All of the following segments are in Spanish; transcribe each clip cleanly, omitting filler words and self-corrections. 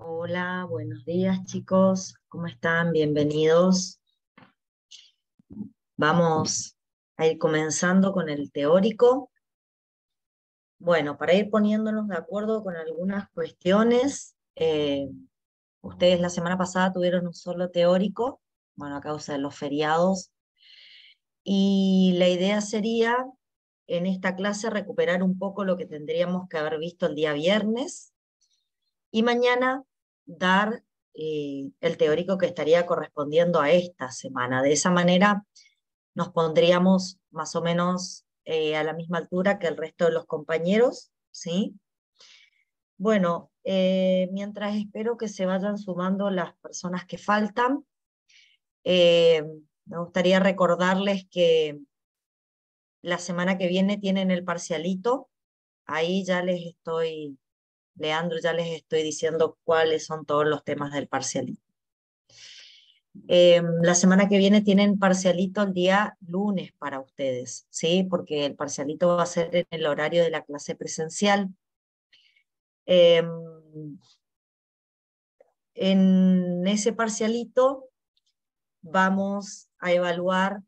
Hola, buenos días chicos, ¿cómo están? Bienvenidos. Vamos a ir comenzando con el teórico. Bueno, para ir poniéndonos de acuerdo con algunas cuestiones, ustedes la semana pasada tuvieron un solo teórico, bueno, a causa de los feriados, y la idea sería en esta clase recuperar un poco lo que tendríamos que haber visto el día viernes, y mañana dar el teórico que estaría correspondiendo a esta semana. De esa manera nos pondríamos más o menos a la misma altura que el resto de los compañeros, ¿sí? Bueno, mientras espero que se vayan sumando las personas que faltan, eh, me gustaría recordarles que la semana que viene tienen el parcialito. Ahí ya les estoy, Leandro, ya les estoy diciendo cuáles son todos los temas del parcialito. La semana que viene tienen parcialito el día lunes para ustedes, ¿sí? Porque el parcialito va a ser en el horario de la clase presencial. Eh, en ese parcialito vamos a evaluar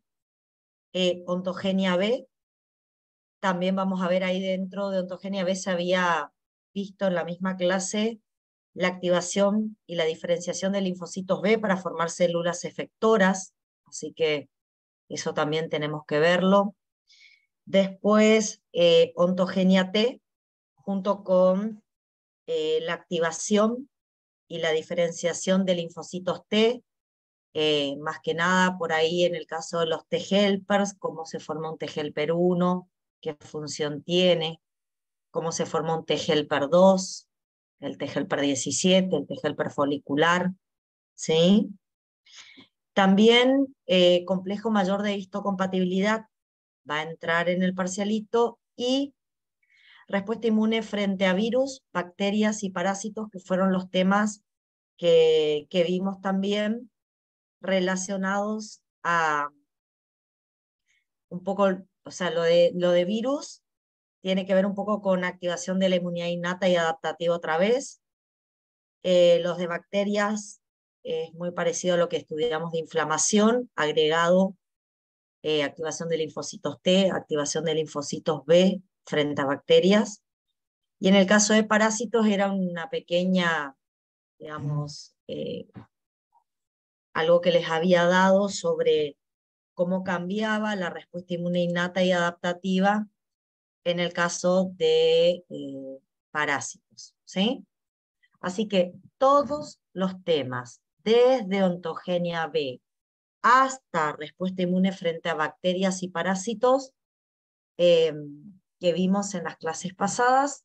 ontogenia B. También vamos a ver ahí dentro de ontogenia B se había visto en la misma clase la activación y la diferenciación de linfocitos B para formar células efectoras, así que eso también tenemos que verlo. Después, ontogenia T, junto con la activación y la diferenciación de linfocitos T, más que nada por ahí en el caso de los T-helpers, cómo se forma un T-helper 1, qué función tiene, cómo se forma un T-helper 2, el T-helper 17, el T-helper folicular, ¿sí? También complejo mayor de histocompatibilidad va a entrar en el parcialito y respuesta inmune frente a virus, bacterias y parásitos, que fueron los temas que vimos también relacionados a un poco, o sea, lo de virus tiene que ver un poco con activación de la inmunidad innata y adaptativa otra vez. Los de bacterias es muy parecido a lo que estudiamos de inflamación, agregado activación de linfocitos T, activación de linfocitos B frente a bacterias. Y en el caso de parásitos era una pequeña, digamos, algo que les había dado sobre cómo cambiaba la respuesta inmune innata y adaptativa en el caso de parásitos, ¿sí? Así que todos los temas, desde ontogenia B hasta respuesta inmune frente a bacterias y parásitos, que vimos en las clases pasadas,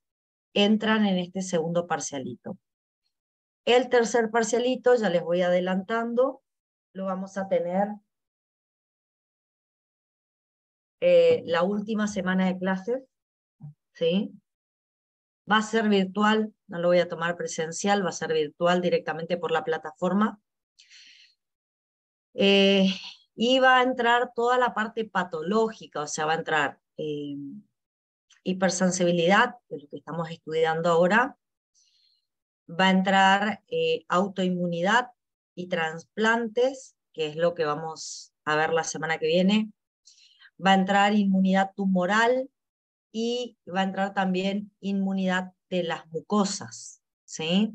entran en este segundo parcialito. El tercer parcialito, ya les voy adelantando, lo vamos a tener la última semana de clases, ¿sí? Va a ser virtual, no lo voy a tomar presencial, va a ser virtual directamente por la plataforma. Y va a entrar toda la parte patológica, o sea, va a entrar hipersensibilidad, que es lo que estamos estudiando ahora, va a entrar autoinmunidad y trasplantes, que es lo que vamos a ver la semana que viene, va a entrar inmunidad tumoral y va a entrar también inmunidad de las mucosas, ¿sí?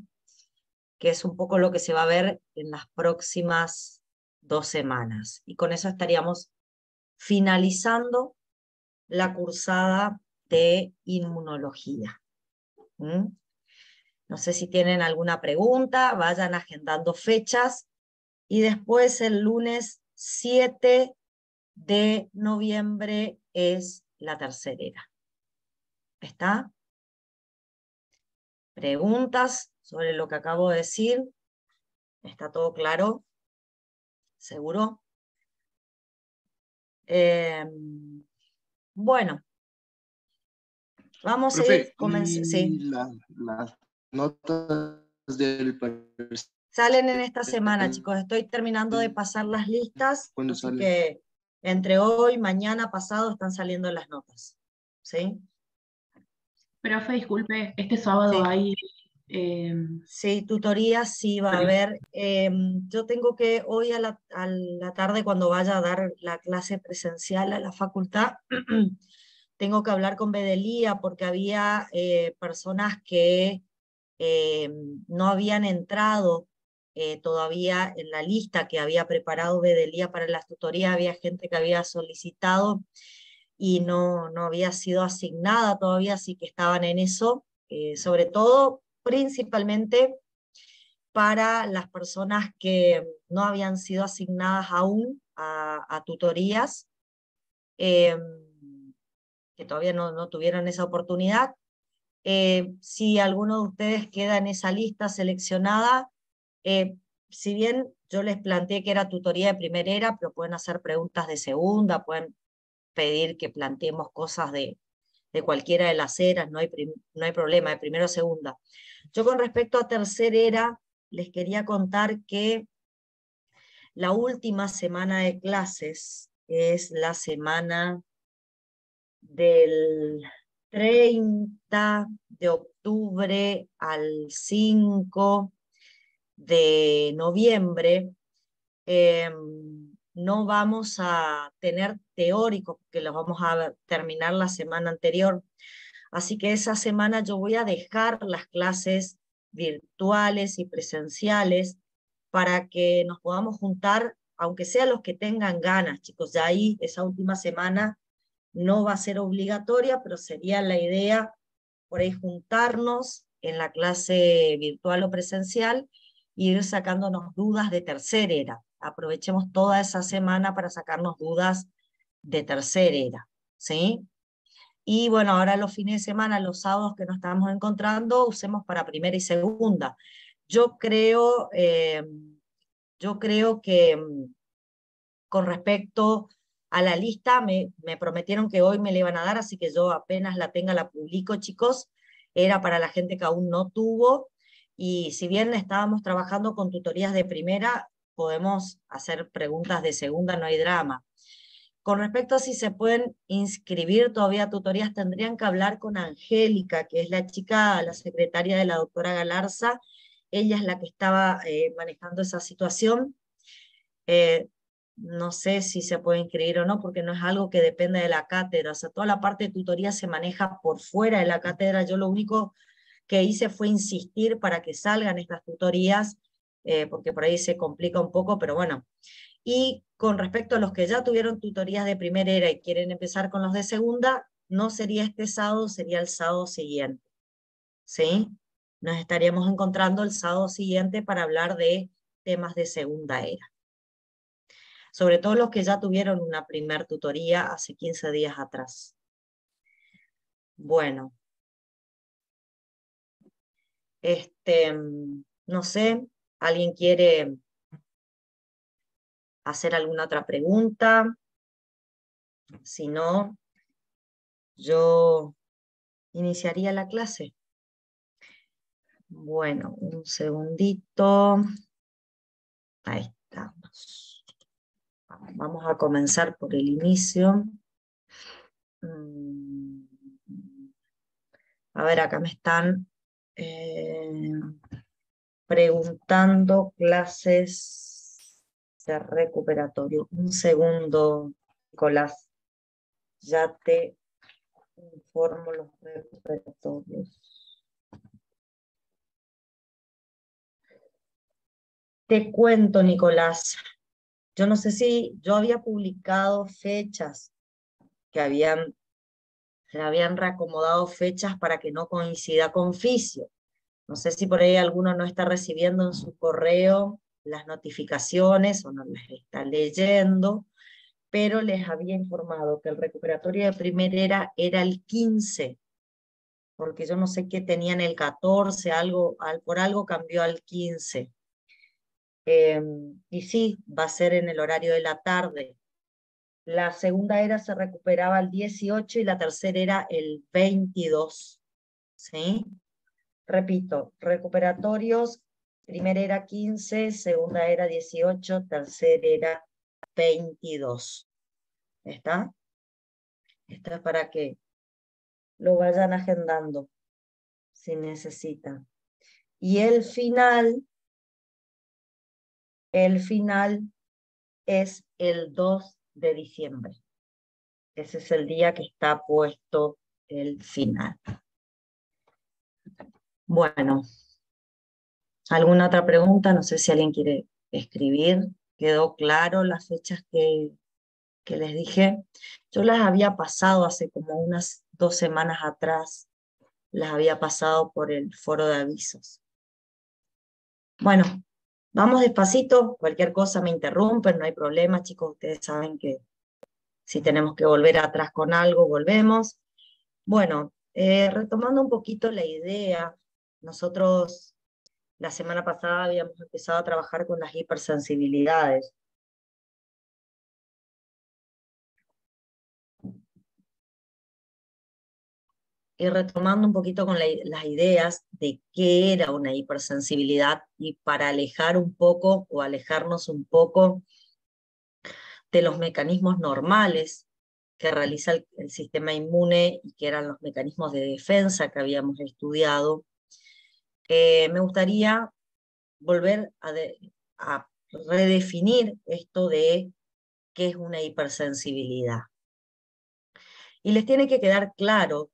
Que es un poco lo que se va a ver en las próximas 2 semanas. Y con eso estaríamos finalizando la cursada de inmunología. ¿Mm? No sé si tienen alguna pregunta, vayan agendando fechas y después el lunes 7 de noviembre es la tercera. ¿Está? ¿Preguntas sobre lo que acabo de decir? ¿Está todo claro? ¿Seguro? Bueno, vamos a ir Profe, y sí. las notas del Salen en esta semana, parcial, chicos. Estoy terminando de pasar las listas, ¿cuándo así salen? que entre hoy, mañana, pasado están saliendo las notas. ¿Sí? Profe, disculpe, ¿este sábado Sí. hay Sí, tutorías sí va a haber. Yo tengo que hoy a la tarde, cuando vaya a dar la clase presencial a la facultad, tengo que hablar con Bedelía porque había personas que eh, no habían entrado todavía en la lista que había preparado Bedelía para las tutorías. Había gente que había solicitado y no había sido asignada todavía, así que estaban en eso, sobre todo, principalmente para las personas que no habían sido asignadas aún a tutorías, eh, que todavía no tuvieron esa oportunidad. Si alguno de ustedes queda en esa lista seleccionada, si bien yo les planteé que era tutoría de primera era, pero pueden hacer preguntas de segunda, pueden pedir que planteemos cosas de cualquiera de las eras, no hay problema, de primera o segunda. Yo con respecto a tercera era, les quería contar que la última semana de clases es la semana del 30 de octubre al 5 de noviembre. No vamos a tener teóricos, porque los vamos a terminar la semana anterior. Así que esa semana yo voy a dejar las clases virtuales y presenciales para que nos podamos juntar, aunque sea los que tengan ganas, chicos. Ya ahí, esa última semana no va a ser obligatoria, pero sería la idea por ahí juntarnos en la clase virtual o presencial e ir sacándonos dudas de tercera era. Aprovechemos toda esa semana para sacarnos dudas de tercera era, ¿sí? Y bueno, ahora los fines de semana, los sábados que nos estamos encontrando, usemos para primera y segunda. Yo creo, eh, yo creo que con respecto a la lista, me prometieron que hoy me la iban a dar, así que yo apenas la tenga la publico, chicos. Era para la gente que aún no tuvo. Y si bien estábamos trabajando con tutorías de primera, podemos hacer preguntas de segunda, no hay drama. Con respecto a si se pueden inscribir todavía a tutorías, tendrían que hablar con Angélica, que es la chica, la secretaria de la doctora Galarza. Ella es la que estaba manejando esa situación. Eh, no sé si se puede inscribir o no, porque no es algo que depende de la cátedra. O sea, toda la parte de tutoría se maneja por fuera de la cátedra. Yo lo único que hice fue insistir para que salgan estas tutorías, porque por ahí se complica un poco, pero bueno. Y con respecto a los que ya tuvieron tutorías de primera era y quieren empezar con los de segunda, no sería este sábado, sería el sábado siguiente. ¿Sí? Nos estaríamos encontrando el sábado siguiente para hablar de temas de segunda era. Sobre todo los que ya tuvieron una primer tutoría hace 15 días atrás. Bueno, no sé, ¿alguien quiere hacer alguna otra pregunta? Si no, yo iniciaría la clase. Bueno, un segundito. Ahí estamos. Vamos a comenzar por el inicio. A ver, acá me están preguntando clases de recuperatorio. Un segundo, Nicolás. Ya te informo los recuperatorios. Te cuento, Nicolás. Yo no sé si yo había publicado fechas que le habían reacomodado fechas para que no coincida con Fisio. No sé si por ahí alguno no está recibiendo en su correo las notificaciones o no las está leyendo, pero les había informado que el recuperatorio de primera era el 15, porque yo no sé qué tenían el 14, por algo cambió al 15. Y sí, va a ser en el horario de la tarde. La segunda era se recuperaba el 18 y la tercera era el 22. ¿Sí? Repito, recuperatorios, primera era 15, segunda era 18, tercera era 22. ¿Está? Esto es para que lo vayan agendando si necesitan. Y el final es el 2 de diciembre. Ese es el día que está puesto el final. Bueno, ¿alguna otra pregunta? No sé si alguien quiere escribir. ¿Quedó claro las fechas que les dije? Yo las había pasado hace como unas 2 semanas atrás, las había pasado por el foro de avisos. Bueno, vamos despacito, cualquier cosa me interrumpen, no hay problema, chicos, ustedes saben que si tenemos que volver atrás con algo, volvemos. Bueno, retomando un poquito la idea, nosotros la semana pasada habíamos empezado a trabajar con las hipersensibilidades. Y retomando un poquito con las ideas de qué era una hipersensibilidad y para alejar un poco o alejarnos un poco de los mecanismos normales que realiza el sistema inmune y que eran los mecanismos de defensa que habíamos estudiado, me gustaría volver a redefinir esto de qué es una hipersensibilidad. Y les tiene que quedar claro,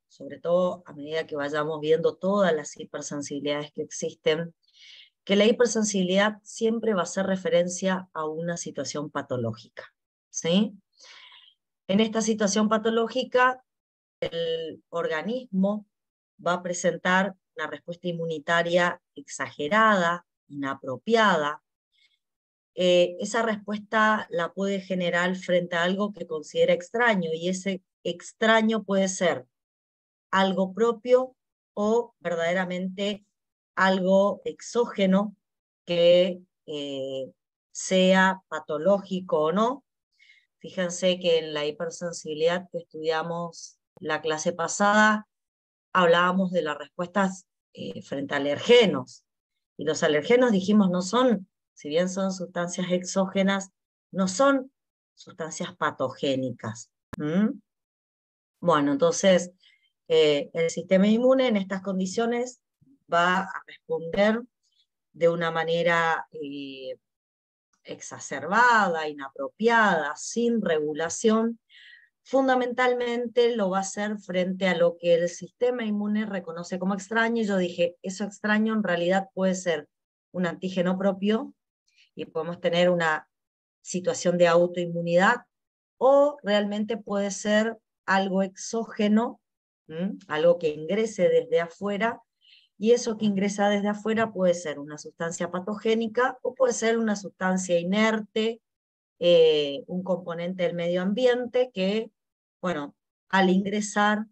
sobre todo a medida que vayamos viendo todas las hipersensibilidades que existen, que la hipersensibilidad siempre va a hacer referencia a una situación patológica, ¿sí? En esta situación patológica, el organismo va a presentar una respuesta inmunitaria exagerada, inapropiada. Esa respuesta la puede generar frente a algo que considera extraño, y ese extraño puede ser algo propio o verdaderamente algo exógeno que sea patológico o no. Fíjense que en la hipersensibilidad que estudiamos la clase pasada, hablábamos de las respuestas frente a alergenos. Y los alergenos, dijimos, no son, si bien son sustancias exógenas, no son sustancias patogénicas. ¿Mm? Bueno, entonces, el sistema inmune en estas condiciones va a responder de una manera exacerbada, inapropiada, sin regulación. Fundamentalmente lo va a hacer frente a lo que el sistema inmune reconoce como extraño, y yo dije, eso extraño en realidad puede ser un antígeno propio, y podemos tener una situación de autoinmunidad, o realmente puede ser algo exógeno, algo que ingrese desde afuera, y eso que ingresa desde afuera puede ser una sustancia patogénica o puede ser una sustancia inerte, un componente del medio ambiente que, bueno, al ingresar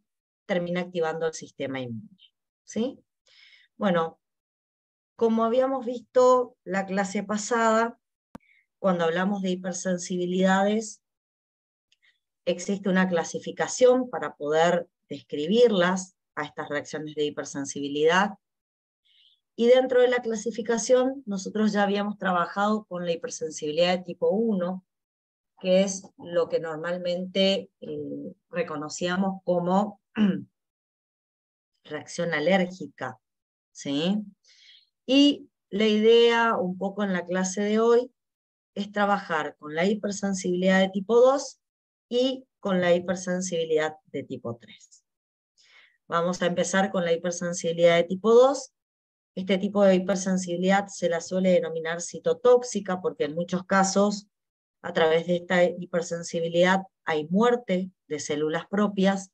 termina activando el sistema inmune, ¿sí? Bueno, como habíamos visto la clase pasada, cuando hablamos de hipersensibilidades, existe una clasificación para poder describirlas a estas reacciones de hipersensibilidad. Y dentro de la clasificación, nosotros ya habíamos trabajado con la hipersensibilidad de tipo 1, que es lo que normalmente reconocíamos como reacción alérgica, ¿sí? Y la idea, un poco en la clase de hoy, es trabajar con la hipersensibilidad de tipo 2 y con la hipersensibilidad de tipo 3. Vamos a empezar con la hipersensibilidad de tipo 2. Este tipo de hipersensibilidad se la suele denominar citotóxica porque en muchos casos, a través de esta hipersensibilidad, hay muerte de células propias,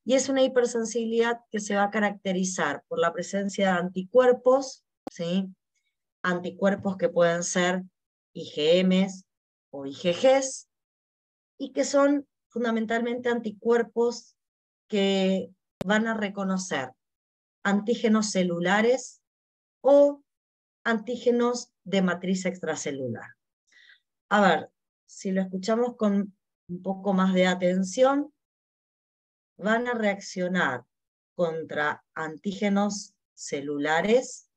y es una hipersensibilidad que se va a caracterizar por la presencia de anticuerpos, ¿sí? Anticuerpos que pueden ser IgMs o IgGs, y que son fundamentalmente anticuerpos que van a reconocer antígenos celulares o antígenos de matriz extracelular. A ver, si lo escuchamos con un poco más de atención, van a reaccionar contra antígenos celulares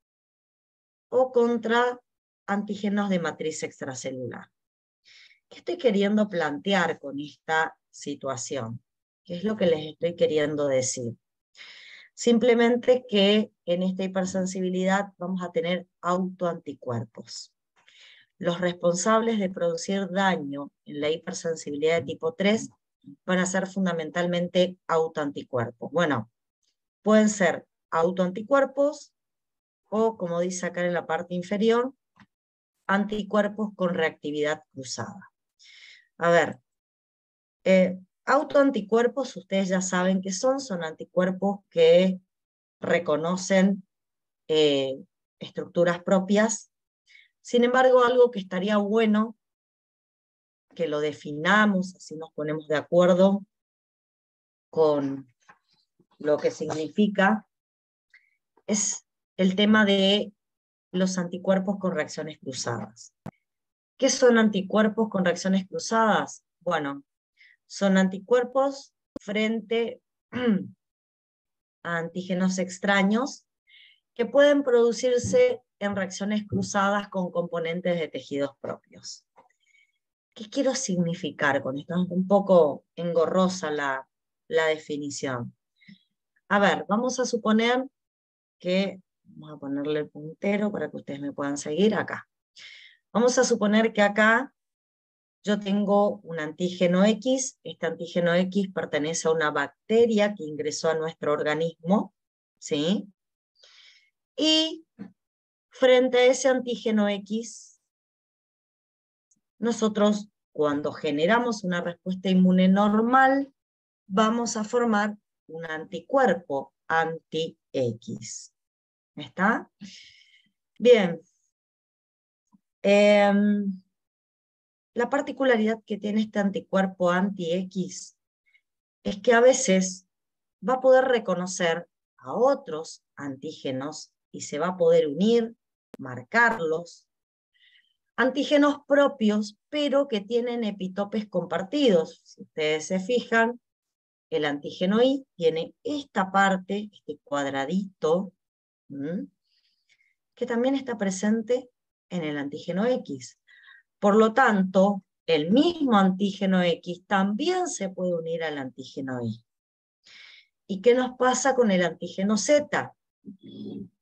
o contra antígenos de matriz extracelular. ¿Qué estoy queriendo plantear con esta situación? ¿Qué es lo que les estoy queriendo decir? Simplemente que en esta hipersensibilidad vamos a tener autoanticuerpos. Los responsables de producir daño en la hipersensibilidad de tipo 3 van a ser fundamentalmente autoanticuerpos. Bueno, pueden ser autoanticuerpos o, como dice acá en la parte inferior, anticuerpos con reactividad cruzada. A ver, autoanticuerpos, ustedes ya saben qué son anticuerpos que reconocen estructuras propias. Sin embargo, algo que estaría bueno que lo definamos, así nos ponemos de acuerdo con lo que significa, es el tema de los anticuerpos con reacciones cruzadas. ¿Qué son anticuerpos con reacciones cruzadas? Bueno, son anticuerpos frente a antígenos extraños que pueden producirse en reacciones cruzadas con componentes de tejidos propios. ¿Qué quiero significar con esto? Es un poco engorrosa la definición. A ver, vamos a suponer que, vamos a ponerle el puntero para que ustedes me puedan seguir acá. Vamos a suponer que acá yo tengo un antígeno X, este antígeno X pertenece a una bacteria que ingresó a nuestro organismo, ¿sí? Y frente a ese antígeno X, nosotros cuando generamos una respuesta inmune normal, vamos a formar un anticuerpo anti-X. ¿Está? Bien. La particularidad que tiene este anticuerpo anti-X es que a veces va a poder reconocer a otros antígenos y se va a poder unir, marcarlos, antígenos propios, pero que tienen epitopes compartidos. Si ustedes se fijan, el antígeno I tiene esta parte, este cuadradito, que también está presente en el antígeno X. Por lo tanto, el mismo antígeno X también se puede unir al antígeno Y. ¿Y qué nos pasa con el antígeno Z?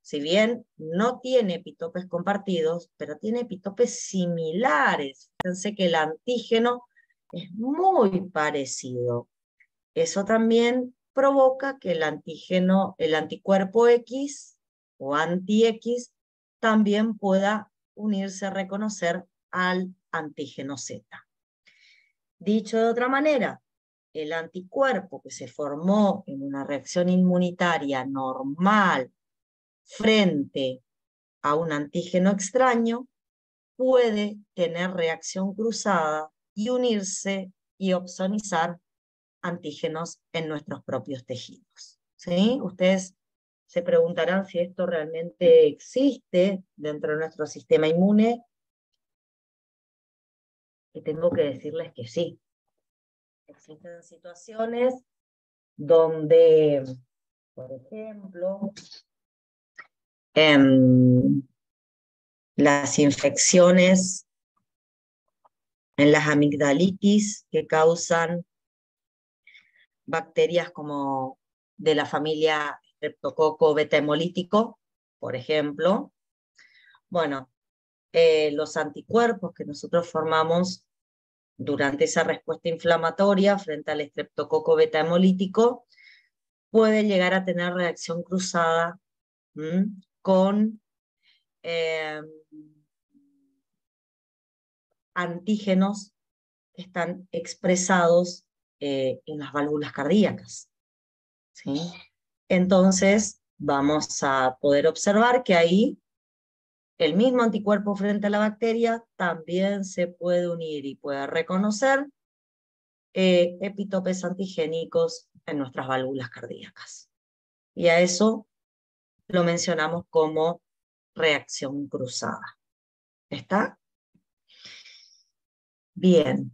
Si bien no tiene epitopes compartidos, pero tiene epitopes similares. Fíjense que el antígeno es muy parecido. Eso también provoca que el anticuerpo X o anti-X también pueda unirse a reconocer al antígeno Z. Dicho de otra manera, el anticuerpo que se formó en una reacción inmunitaria normal frente a un antígeno extraño puede tener reacción cruzada y unirse y opsonizar antígenos en nuestros propios tejidos. ¿Sí? Ustedes se preguntarán si esto realmente existe dentro de nuestro sistema inmune, y tengo que decirles que sí. Existen situaciones donde, por ejemplo, las infecciones en las amigdalitis que causan bacterias como de la familia Streptococcus beta hemolítico, por ejemplo. Bueno, los anticuerpos que nosotros formamos durante esa respuesta inflamatoria frente al Streptococcus beta hemolítico puede llegar a tener reacción cruzada con antígenos que están expresados en las válvulas cardíacas. ¿Sí? Entonces, vamos a poder observar que ahí el mismo anticuerpo frente a la bacteria también se puede unir y puede reconocer epitopes antigénicos en nuestras válvulas cardíacas. Y a eso lo mencionamos como reacción cruzada. ¿Está? Bien.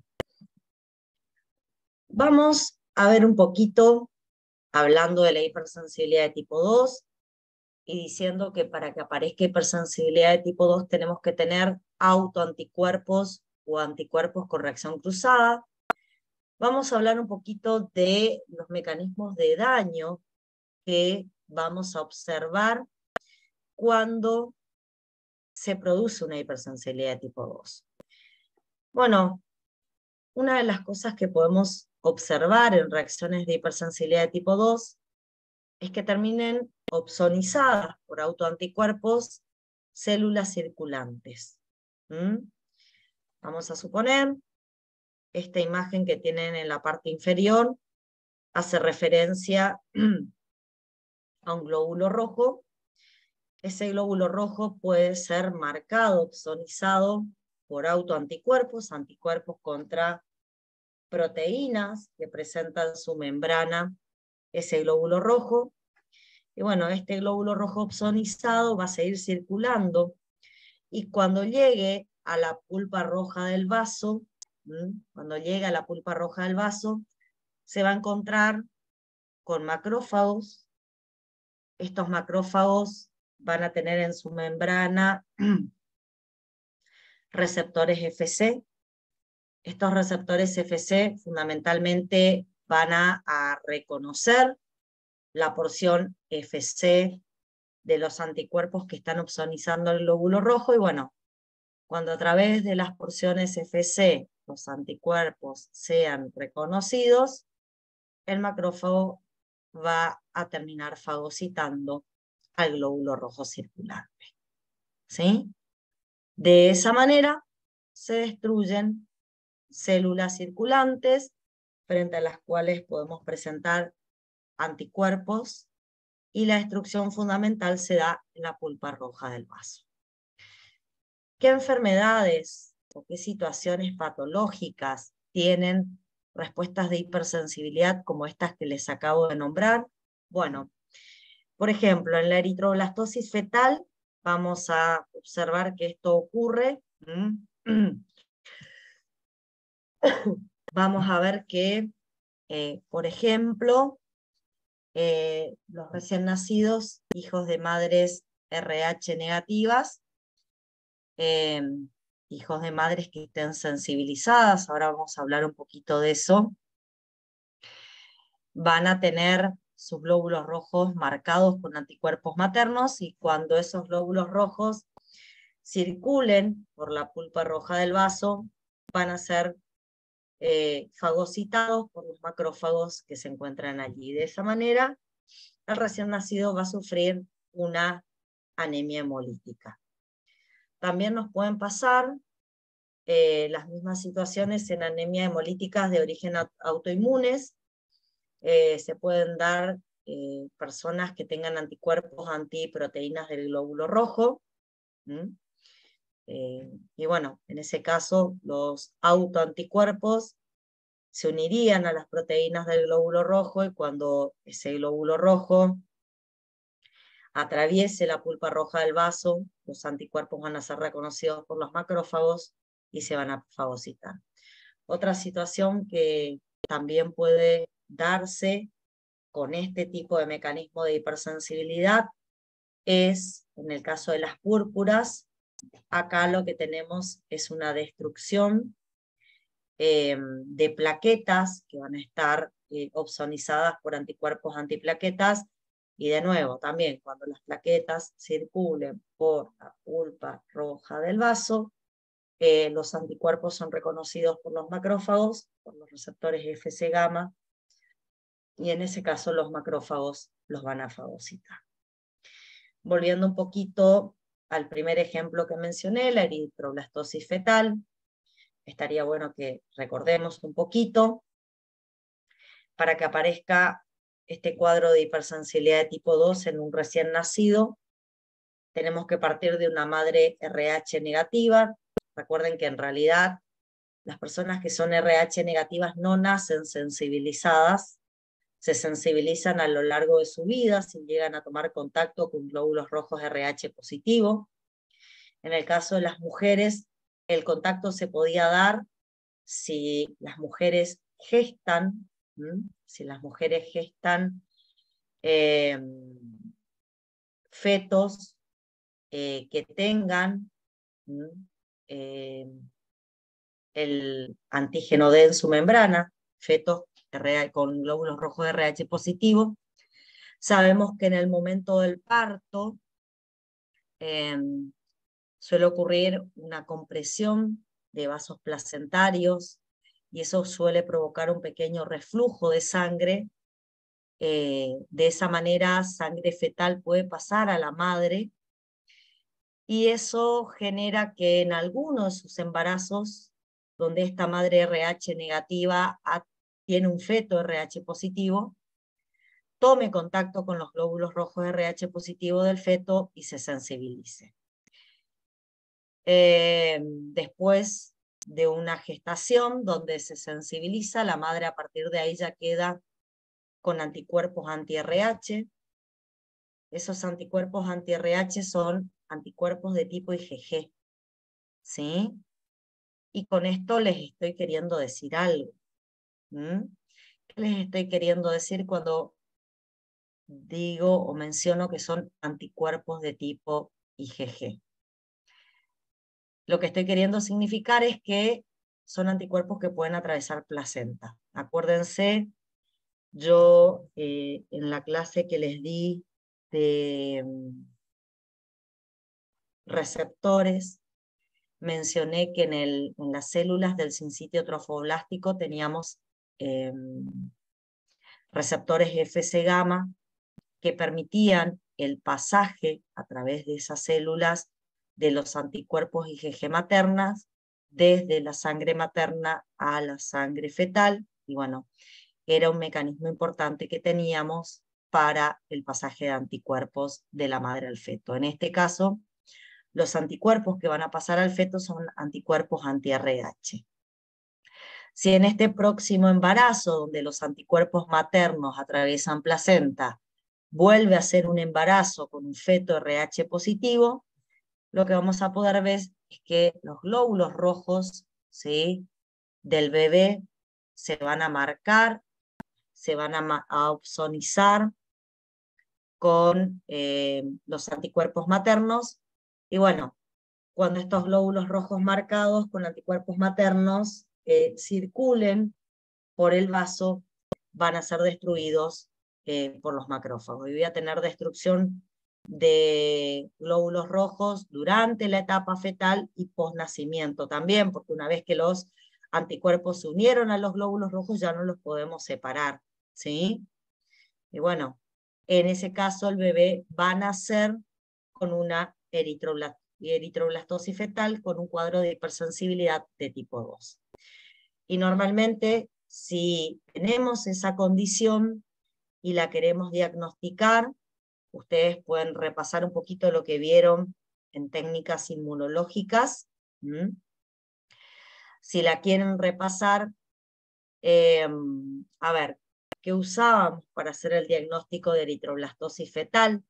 Vamos a ver un poquito, hablando de la hipersensibilidad de tipo 2, y diciendo que para que aparezca hipersensibilidad de tipo 2 tenemos que tener autoanticuerpos o anticuerpos con reacción cruzada. Vamos a hablar un poquito de los mecanismos de daño que vamos a observar cuando se produce una hipersensibilidad de tipo 2? Bueno, una de las cosas que podemos observar en reacciones de hipersensibilidad de tipo 2 es que terminen opsonizadas por autoanticuerpos células circulantes. Vamos a suponer, esta imagen que tienen en la parte inferior hace referencia a un glóbulo rojo. Ese glóbulo rojo puede ser marcado, opsonizado por autoanticuerpos, anticuerpos contra proteínas que presentan su membrana ese glóbulo rojo. Y bueno, este glóbulo rojo opsonizado va a seguir circulando, y cuando llegue a la pulpa roja del vaso, cuando llegue a la pulpa roja del vaso, se va a encontrar con macrófagos. Estos macrófagos van a tener en su membrana receptores Fc. Estos receptores Fc fundamentalmente van a reconocer la porción Fc de los anticuerpos que están opsonizando el glóbulo rojo, y bueno, cuando a través de las porciones Fc los anticuerpos sean reconocidos, el macrófago va a terminar fagocitando al glóbulo rojo circulante. ¿Sí? De esa manera se destruyen células circulantes frente a las cuales podemos presentar anticuerpos, y la destrucción fundamental se da en la pulpa roja del vaso. ¿Qué enfermedades o qué situaciones patológicas tienen respuestas de hipersensibilidad como estas que les acabo de nombrar? Bueno, por ejemplo, en la eritroblastosis fetal vamos a observar que esto ocurre. Vamos a ver que, por ejemplo, los recién nacidos, hijos de madres RH negativas, hijos de madres que estén sensibilizadas, ahora vamos a hablar un poquito de eso, van a tener sus glóbulos rojos marcados con anticuerpos maternos, y cuando esos glóbulos rojos circulen por la pulpa roja del vaso, van a ser fagocitados por los macrófagos que se encuentran allí. De esa manera, el recién nacido va a sufrir una anemia hemolítica. También nos pueden pasar las mismas situaciones en anemia hemolíticas de origen autoinmunes. Se pueden dar personas que tengan anticuerpos antiproteínas del glóbulo rojo. Y bueno, en ese caso los autoanticuerpos se unirían a las proteínas del glóbulo rojo, y cuando ese glóbulo rojo atraviese la pulpa roja del vaso, los anticuerpos van a ser reconocidos por los macrófagos y se van a fagocitar. Otra situación que también puede darse con este tipo de mecanismo de hipersensibilidad es, en el caso de las púrpuras, acá lo que tenemos es una destrucción de plaquetas que van a estar opsonizadas por anticuerpos antiplaquetas, y de nuevo, también cuando las plaquetas circulen por la pulpa roja del vaso, los anticuerpos son reconocidos por los macrófagos, por los receptores Fc gamma, y en ese caso los macrófagos los van a fagocitar. Volviendo un poquito al primer ejemplo que mencioné, la eritroblastosis fetal, estaría bueno que recordemos un poquito para que aparezca este cuadro de hipersensibilidad de tipo 2 en un recién nacido. Tenemos que partir de una madre RH negativa. Recuerden que en realidad las personas que son RH negativas no nacen sensibilizadas, se sensibilizan a lo largo de su vida si llegan a tomar contacto con glóbulos rojos RH positivo. En el caso de las mujeres, el contacto se podía dar si las mujeres gestan, fetos que tengan el antígeno D en su membrana, fetos con glóbulos rojos RH positivo. Sabemos que en el momento del parto suele ocurrir una compresión de vasos placentarios y eso suele provocar un pequeño reflujo de sangre. De esa manera, sangre fetal puede pasar a la madre y eso genera que en algunos de sus embarazos, donde esta madre RH negativa tiene un feto RH positivo, tome contacto con los glóbulos rojos RH positivo del feto y se sensibilice. Después de una gestación donde se sensibiliza, la madre a partir de ahí ya queda con anticuerpos anti-RH. Esos anticuerpos anti-RH son anticuerpos de tipo IgG, ¿sí? Y con esto les estoy queriendo decir algo. ¿Qué les estoy queriendo decir cuando digo o menciono que son anticuerpos de tipo IgG? Lo que estoy queriendo significar es que son anticuerpos que pueden atravesar placenta. Acuérdense, yo en la clase que les di de receptores, mencioné que en las células del sincitio trofoblástico teníamos receptores Fc gamma que permitían el pasaje a través de esas células de los anticuerpos IgG maternas desde la sangre materna a la sangre fetal, y bueno, era un mecanismo importante que teníamos para el pasaje de anticuerpos de la madre al feto. En este caso, los anticuerpos que van a pasar al feto son anticuerpos anti-RH. Si en este próximo embarazo, donde los anticuerpos maternos atraviesan placenta, vuelve a ser un embarazo con un feto RH positivo, lo que vamos a poder ver es que los glóbulos rojos, ¿sí?, del bebé se van a marcar, se van a opsonizar con los anticuerpos maternos, y bueno, cuando estos glóbulos rojos marcados con anticuerpos maternos circulen por el vaso, van a ser destruidos por los macrófagos. Y voy a tener destrucción de glóbulos rojos durante la etapa fetal y posnacimiento también, porque una vez que los anticuerpos se unieron a los glóbulos rojos ya no los podemos separar, ¿sí? Y bueno, en ese caso el bebé va a nacer con una eritroblastosis fetal con un cuadro de hipersensibilidad de tipo 2. Y normalmente, si tenemos esa condición y la queremos diagnosticar, ustedes pueden repasar un poquito lo que vieron en técnicas inmunológicas. Si la quieren repasar, a ver, ¿qué usábamos para hacer el diagnóstico de eritroblastosis fetal?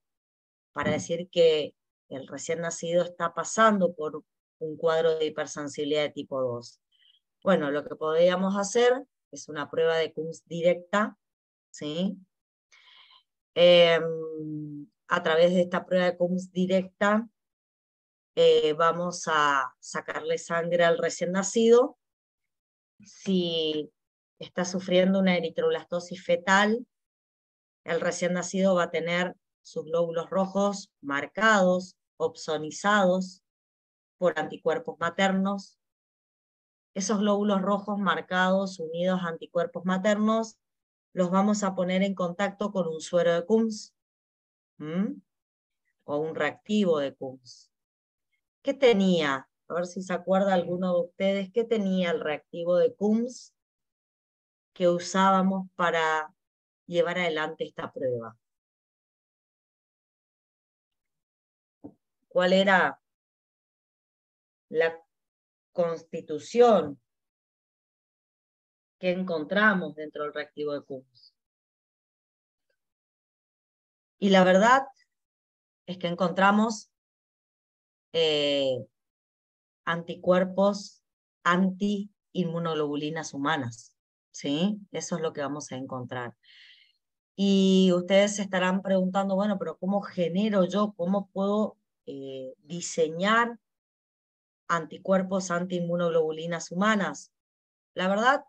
Para decir que el recién nacido está pasando por un cuadro de hipersensibilidad de tipo 2. Bueno, lo que podríamos hacer es una prueba de Coombs directa, ¿sí? A través de esta prueba de Coombs directa vamos a sacarle sangre al recién nacido. Si está sufriendo una eritroblastosis fetal, el recién nacido va a tener sus glóbulos rojos marcados, opsonizados por anticuerpos maternos. Esos glóbulos rojos marcados, unidos a anticuerpos maternos, los vamos a poner en contacto con un suero de Coombs o un reactivo de Coombs. ¿Qué tenía? A ver si se acuerda alguno de ustedes, ¿qué tenía el reactivo de Coombs que usábamos para llevar adelante esta prueba? ¿Cuál era la constitución que encontramos dentro del reactivo de Coombs? Y la verdad es que encontramos anticuerpos anti-inmunoglobulinas humanas, ¿sí? Eso es lo que vamos a encontrar. Y ustedes se estarán preguntando, bueno, pero ¿cómo genero yo? ¿Cómo puedo diseñar anticuerpos anti-inmunoglobulinas humanas? La verdad,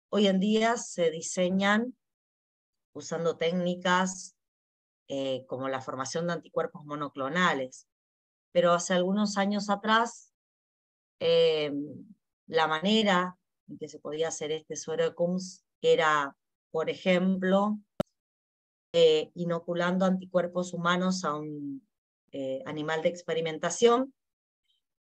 hoy en día se diseñan usando técnicas como la formación de anticuerpos monoclonales. Pero hace algunos años atrás, la manera en que se podía hacer este suero de Coombs era, por ejemplo, inoculando anticuerpos humanos a un animal de experimentación.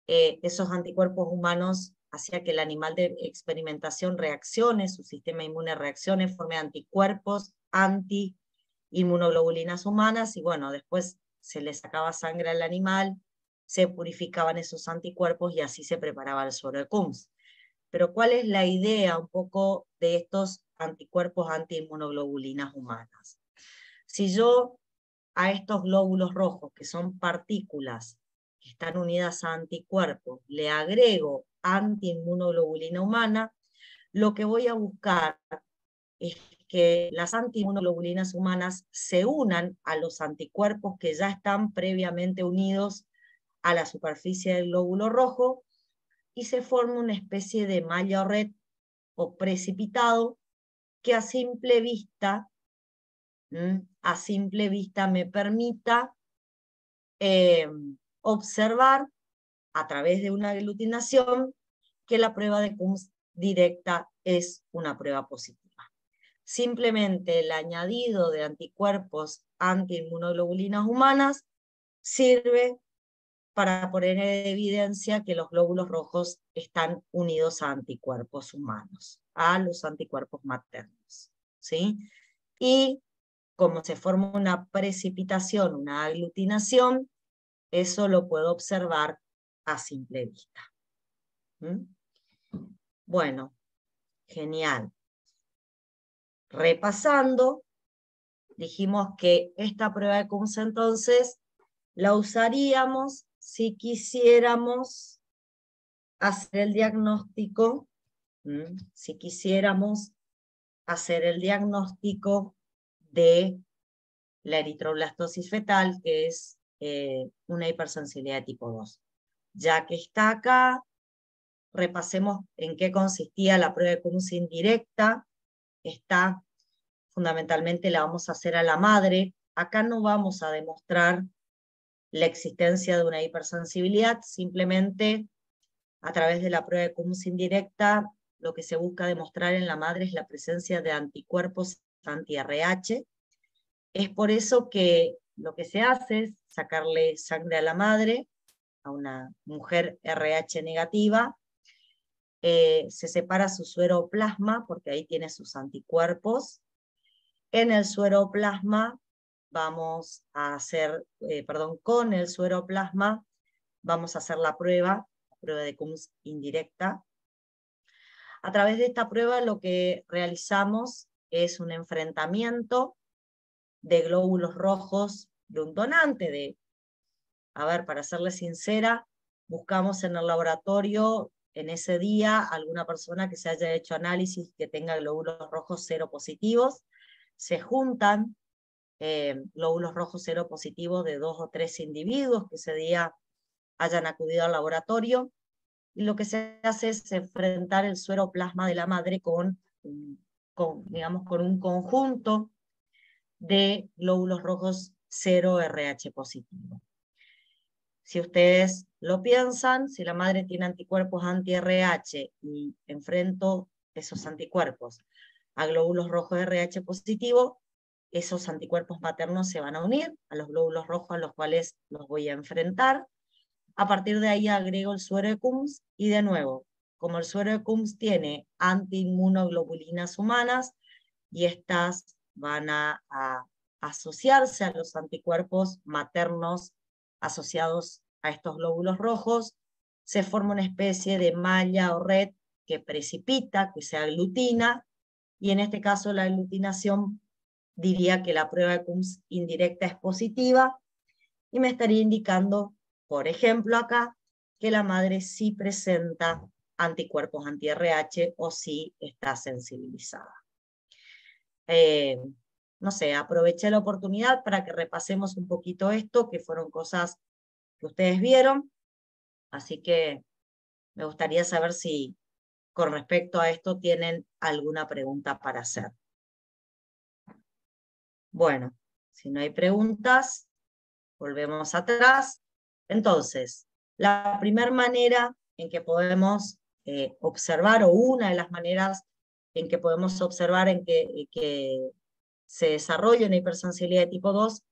Esos anticuerpos humanos hacía que el animal de experimentación reaccione, su sistema inmune reaccione, forme anticuerpos anti-inmunoglobulinas humanas, y bueno, después se le sacaba sangre al animal, se purificaban esos anticuerpos y así se preparaba el suero de Coombs. Pero ¿cuál es la idea un poco de estos anticuerpos anti-inmunoglobulinas humanas? Si yo a estos glóbulos rojos, que son partículas que están unidas a anticuerpos, le agrego antiinmunoglobulina humana, lo que voy a buscar es que las antiinmunoglobulinas humanas se unan a los anticuerpos que ya están previamente unidos a la superficie del glóbulo rojo y se forma una especie de malla o red o precipitado que a simple vista me permita observar a través de una aglutinación que la prueba de Coombs directa es una prueba positiva. Simplemente el añadido de anticuerpos antiinmunoglobulinas humanas sirve para poner en evidencia que los glóbulos rojos están unidos a anticuerpos humanos, a los anticuerpos maternos, ¿sí? Y como se forma una precipitación, una aglutinación, eso lo puedo observar a simple vista. Bueno, genial. Repasando, dijimos que esta prueba de Coombs entonces la usaríamos si quisiéramos hacer el diagnóstico, si quisiéramos hacer el diagnóstico de la eritroblastosis fetal, que es una hipersensibilidad de tipo 2. Ya que está acá, repasemos en qué consistía la prueba de Coombs indirecta. Esta fundamentalmente la vamos a hacer a la madre. Acá no vamos a demostrar la existencia de una hipersensibilidad, simplemente a través de la prueba de Coombs indirecta, lo que se busca demostrar en la madre es la presencia de anticuerpos anti-RH. Es por eso que lo que se hace es sacarle sangre a la madre, a una mujer RH negativa, se separa su sueroplasma, porque ahí tiene sus anticuerpos. En el sueroplasma vamos a hacer, con el sueroplasma vamos a hacer la prueba de Coombs indirecta. A través de esta prueba lo que realizamos es un enfrentamiento de glóbulos rojos de un donante. Para serle sincera, buscamos en el laboratorio en ese día alguna persona que se haya hecho análisis que tenga glóbulos rojos seropositivos. Se juntan glóbulos rojos seropositivos de 2 o 3 individuos que ese día hayan acudido al laboratorio, y lo que se hace es enfrentar el sueroplasma de la madre con un conjunto de glóbulos rojos 0 RH positivo. Si ustedes lo piensan, si la madre tiene anticuerpos anti-RH y enfrento esos anticuerpos a glóbulos rojos RH positivo, esos anticuerpos maternos se van a unir a los glóbulos rojos a los cuales los voy a enfrentar. A partir de ahí agrego el suero de Coombs y de nuevo, como el suero de Coombs tiene antiinmunoglobulinas humanas y estas van a asociarse a los anticuerpos maternos asociados a estos glóbulos rojos, se forma una especie de malla o red que precipita, que se aglutina, y en este caso la aglutinación diría que la prueba de Coombs indirecta es positiva, y me estaría indicando, por ejemplo acá, que la madre sí presenta anticuerpos anti-RH o sí está sensibilizada. No sé, aproveché la oportunidad para que repasemos un poquito esto, que fueron cosas que ustedes vieron, así que me gustaría saber si con respecto a esto tienen alguna pregunta para hacer. Bueno, Si no hay preguntas, volvemos atrás. Entonces, la primera manera en que podemos observar, o una de las maneras en que podemos observar en que se desarrolla una hipersensibilidad de tipo 2,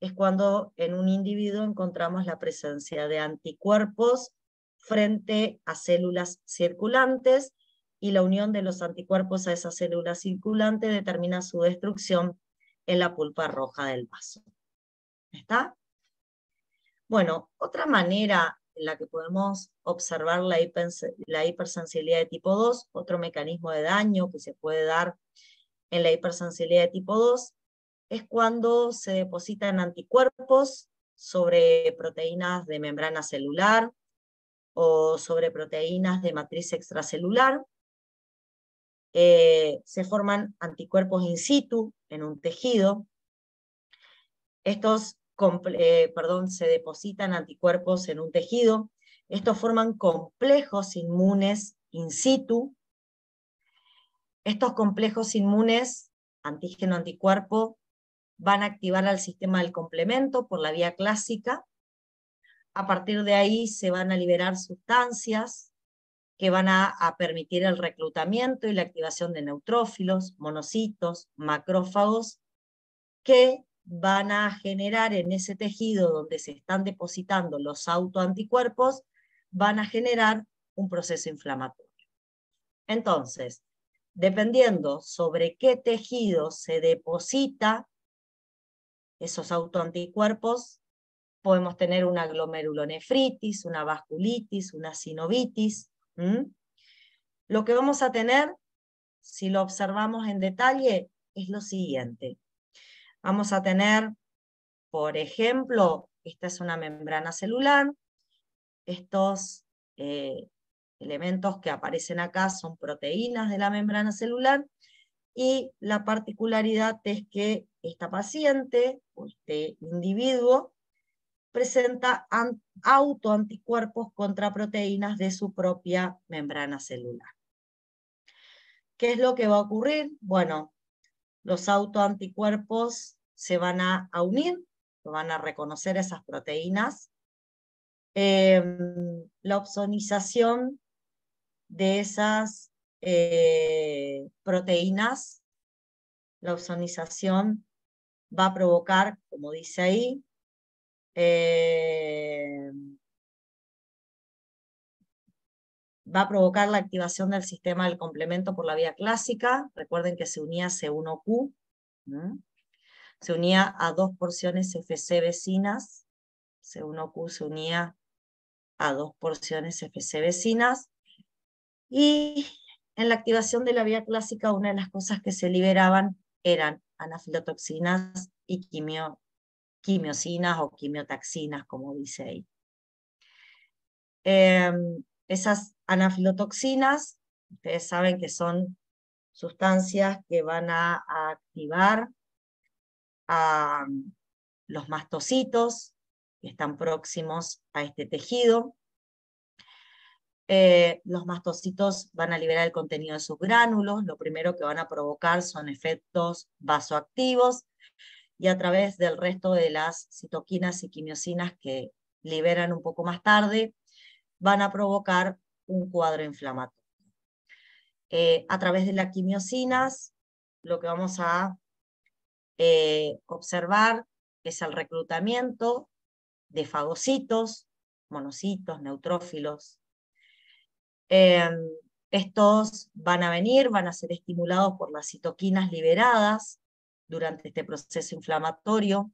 es cuando en un individuo encontramos la presencia de anticuerpos frente a células circulantes, y la unión de los anticuerpos a esas células circulantes determina su destrucción en la pulpa roja del vaso. ¿Está? Bueno, otra manera en la que podemos observar la hipersensibilidad de tipo 2, otro mecanismo de daño que se puede dar en la hipersensibilidad de tipo 2, es cuando se depositan anticuerpos sobre proteínas de membrana celular o sobre proteínas de matriz extracelular. Se forman anticuerpos in situ en un tejido. Se depositan anticuerpos en un tejido. Estos forman complejos inmunes in situ. Estos complejos inmunes, antígeno-anticuerpo, van a activar al sistema del complemento por la vía clásica. A partir de ahí se van a liberar sustancias que van a permitir el reclutamiento y la activación de neutrófilos, monocitos, macrófagos, que van a generar en ese tejido donde se están depositando los autoanticuerpos, van a generar un proceso inflamatorio. Entonces, dependiendo sobre qué tejido se deposita esos autoanticuerpos, podemos tener una glomerulonefritis, una vasculitis, una sinovitis. Lo que vamos a tener, si lo observamos en detalle, es lo siguiente. Vamos a tener, por ejemplo, esta es una membrana celular. Estos elementos que aparecen acá son proteínas de la membrana celular, y la particularidad es que esta paciente, o este individuo, presenta autoanticuerpos contra proteínas de su propia membrana celular. ¿Qué es lo que va a ocurrir? Bueno, los autoanticuerpos se van a unir, van a reconocer esas proteínas. La opsonización de esas proteínas, la opsonización va a provocar, como dice ahí, va a provocar la activación del sistema del complemento por la vía clásica. Recuerden que se unía C1Q, se unía a dos porciones FC vecinas. C1Q se unía a dos porciones FC vecinas. Y en la activación de la vía clásica, una de las cosas que se liberaban eran anafilotoxinas y quimiosinas o quimiotaxinas, como dice ahí. Esas anafilotoxinas, ustedes saben que son sustancias que van a activar a los mastocitos que están próximos a este tejido. Los mastocitos van a liberar el contenido de sus gránulos. Lo primero que van a provocar son efectos vasoactivos, y a través del resto de las citoquinas y quimiosinas que liberan un poco más tarde, van a provocar un cuadro inflamatorio. A través de las quimiosinas, lo que vamos a observar es el reclutamiento de fagocitos, monocitos, neutrófilos. Estos van a venir, van a ser estimulados por las citoquinas liberadas durante este proceso inflamatorio.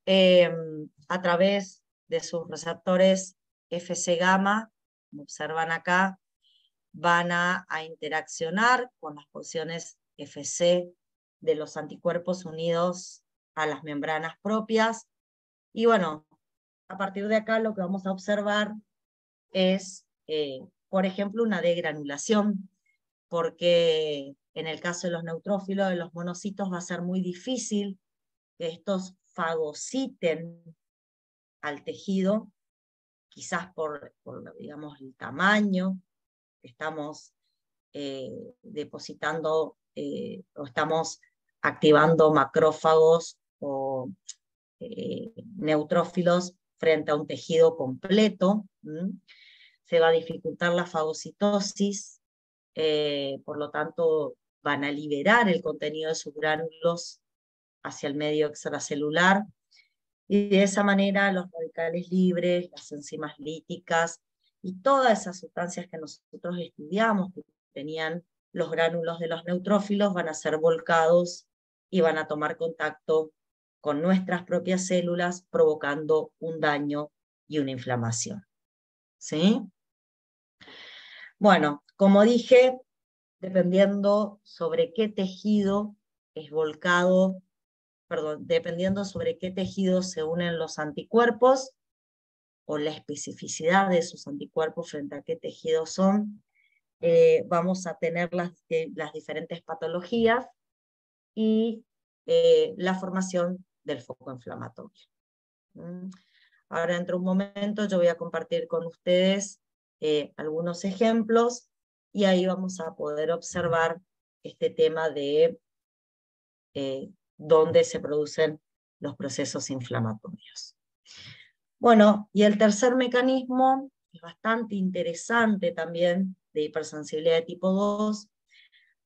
A través de sus receptores Fc gamma, como observan acá, van a interaccionar con las porciones Fc de los anticuerpos unidos a las membranas propias. Y bueno, a partir de acá lo que vamos a observar es, por ejemplo, una degranulación, porque en el caso de los neutrófilos, de los monocitos, va a ser muy difícil que estos fagociten al tejido, quizás por digamos, el tamaño que estamos depositando o estamos activando macrófagos o neutrófilos frente a un tejido completo. Se va a dificultar la fagocitosis, por lo tanto van a liberar el contenido de sus gránulos hacia el medio extracelular, y de esa manera los radicales libres, las enzimas líticas y todas esas sustancias que nosotros estudiamos que tenían los gránulos de los neutrófilos van a ser volcados y van a tomar contacto con nuestras propias células, provocando un daño y una inflamación. ¿Sí? Bueno, como dije, dependiendo sobre qué tejido es volcado, dependiendo sobre qué tejido se unen los anticuerpos, o la especificidad de sus anticuerpos frente a qué tejidos son, vamos a tener las diferentes patologías y la formación del foco inflamatorio. Ahora, dentro de un momento, yo voy a compartir con ustedes algunos ejemplos, y ahí vamos a poder observar este tema de dónde se producen los procesos inflamatorios. Bueno, y el tercer mecanismo, es bastante interesante también, de hipersensibilidad de tipo 2,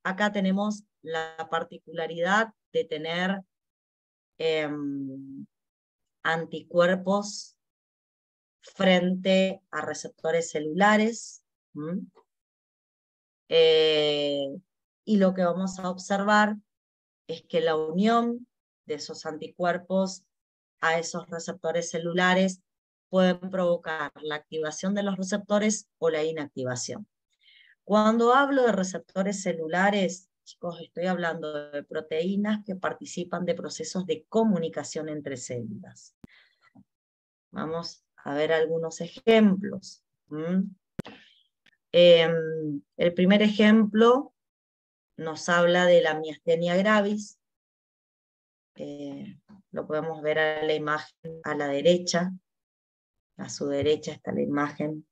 acá tenemos la particularidad de tener anticuerpos frente a receptores celulares, y lo que vamos a observar es que la unión de esos anticuerpos a esos receptores celulares pueden provocar la activación de los receptores o la inactivación. Cuando hablo de receptores celulares, chicos, estoy hablando de proteínas que participan de procesos de comunicación entre células. Vamos a ver algunos ejemplos. El primer ejemplo nos habla de la miastenia gravis. Lo podemos ver a la imagen a la derecha. A su derecha está la imagen.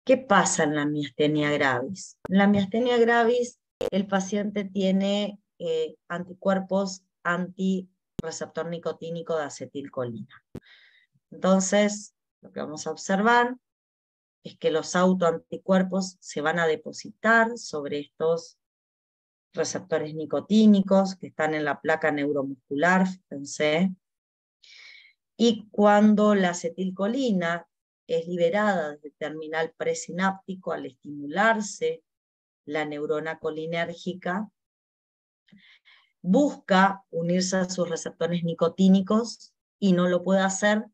¿Qué pasa en la miastenia gravis? En la miastenia gravis, el paciente tiene anticuerpos antirreceptor nicotínico de acetilcolina. Entonces, lo que vamos a observar es que los autoanticuerpos se van a depositar sobre estos receptores nicotínicos que están en la placa neuromuscular, fíjense. Y cuando la acetilcolina es liberada desde el terminal presináptico al estimularse la neurona colinérgica, busca unirse a sus receptores nicotínicos y no lo puede hacer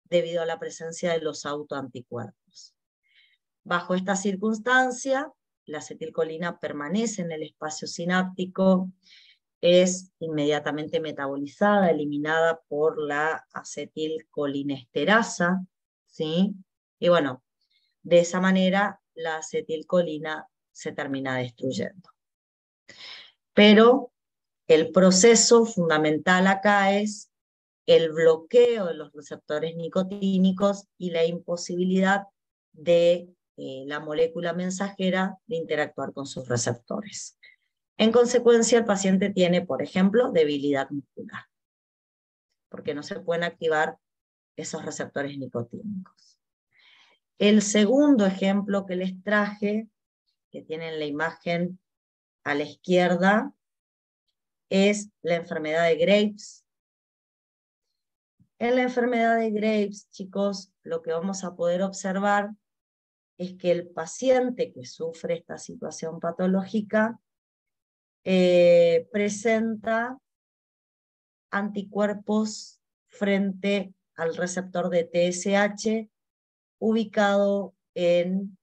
debido a la presencia de los autoanticuerpos. Bajo esta circunstancia, la acetilcolina permanece en el espacio sináptico, es inmediatamente metabolizada, eliminada por la acetilcolinesterasa, ¿sí? Y bueno, de esa manera la acetilcolina se termina destruyendo. Pero el proceso fundamental acá es el bloqueo de los receptores nicotínicos y la imposibilidad de la molécula mensajera de interactuar con sus receptores. En consecuencia, el paciente tiene, por ejemplo, debilidad muscular, porque no se pueden activar esos receptores nicotínicos. El segundo ejemplo que les traje, que tienen la imagen a la izquierda, es la enfermedad de Graves. En la enfermedad de Graves, chicos, lo que vamos a poder observar es que el paciente que sufre esta situación patológica presenta anticuerpos frente al receptor de TSH ubicado en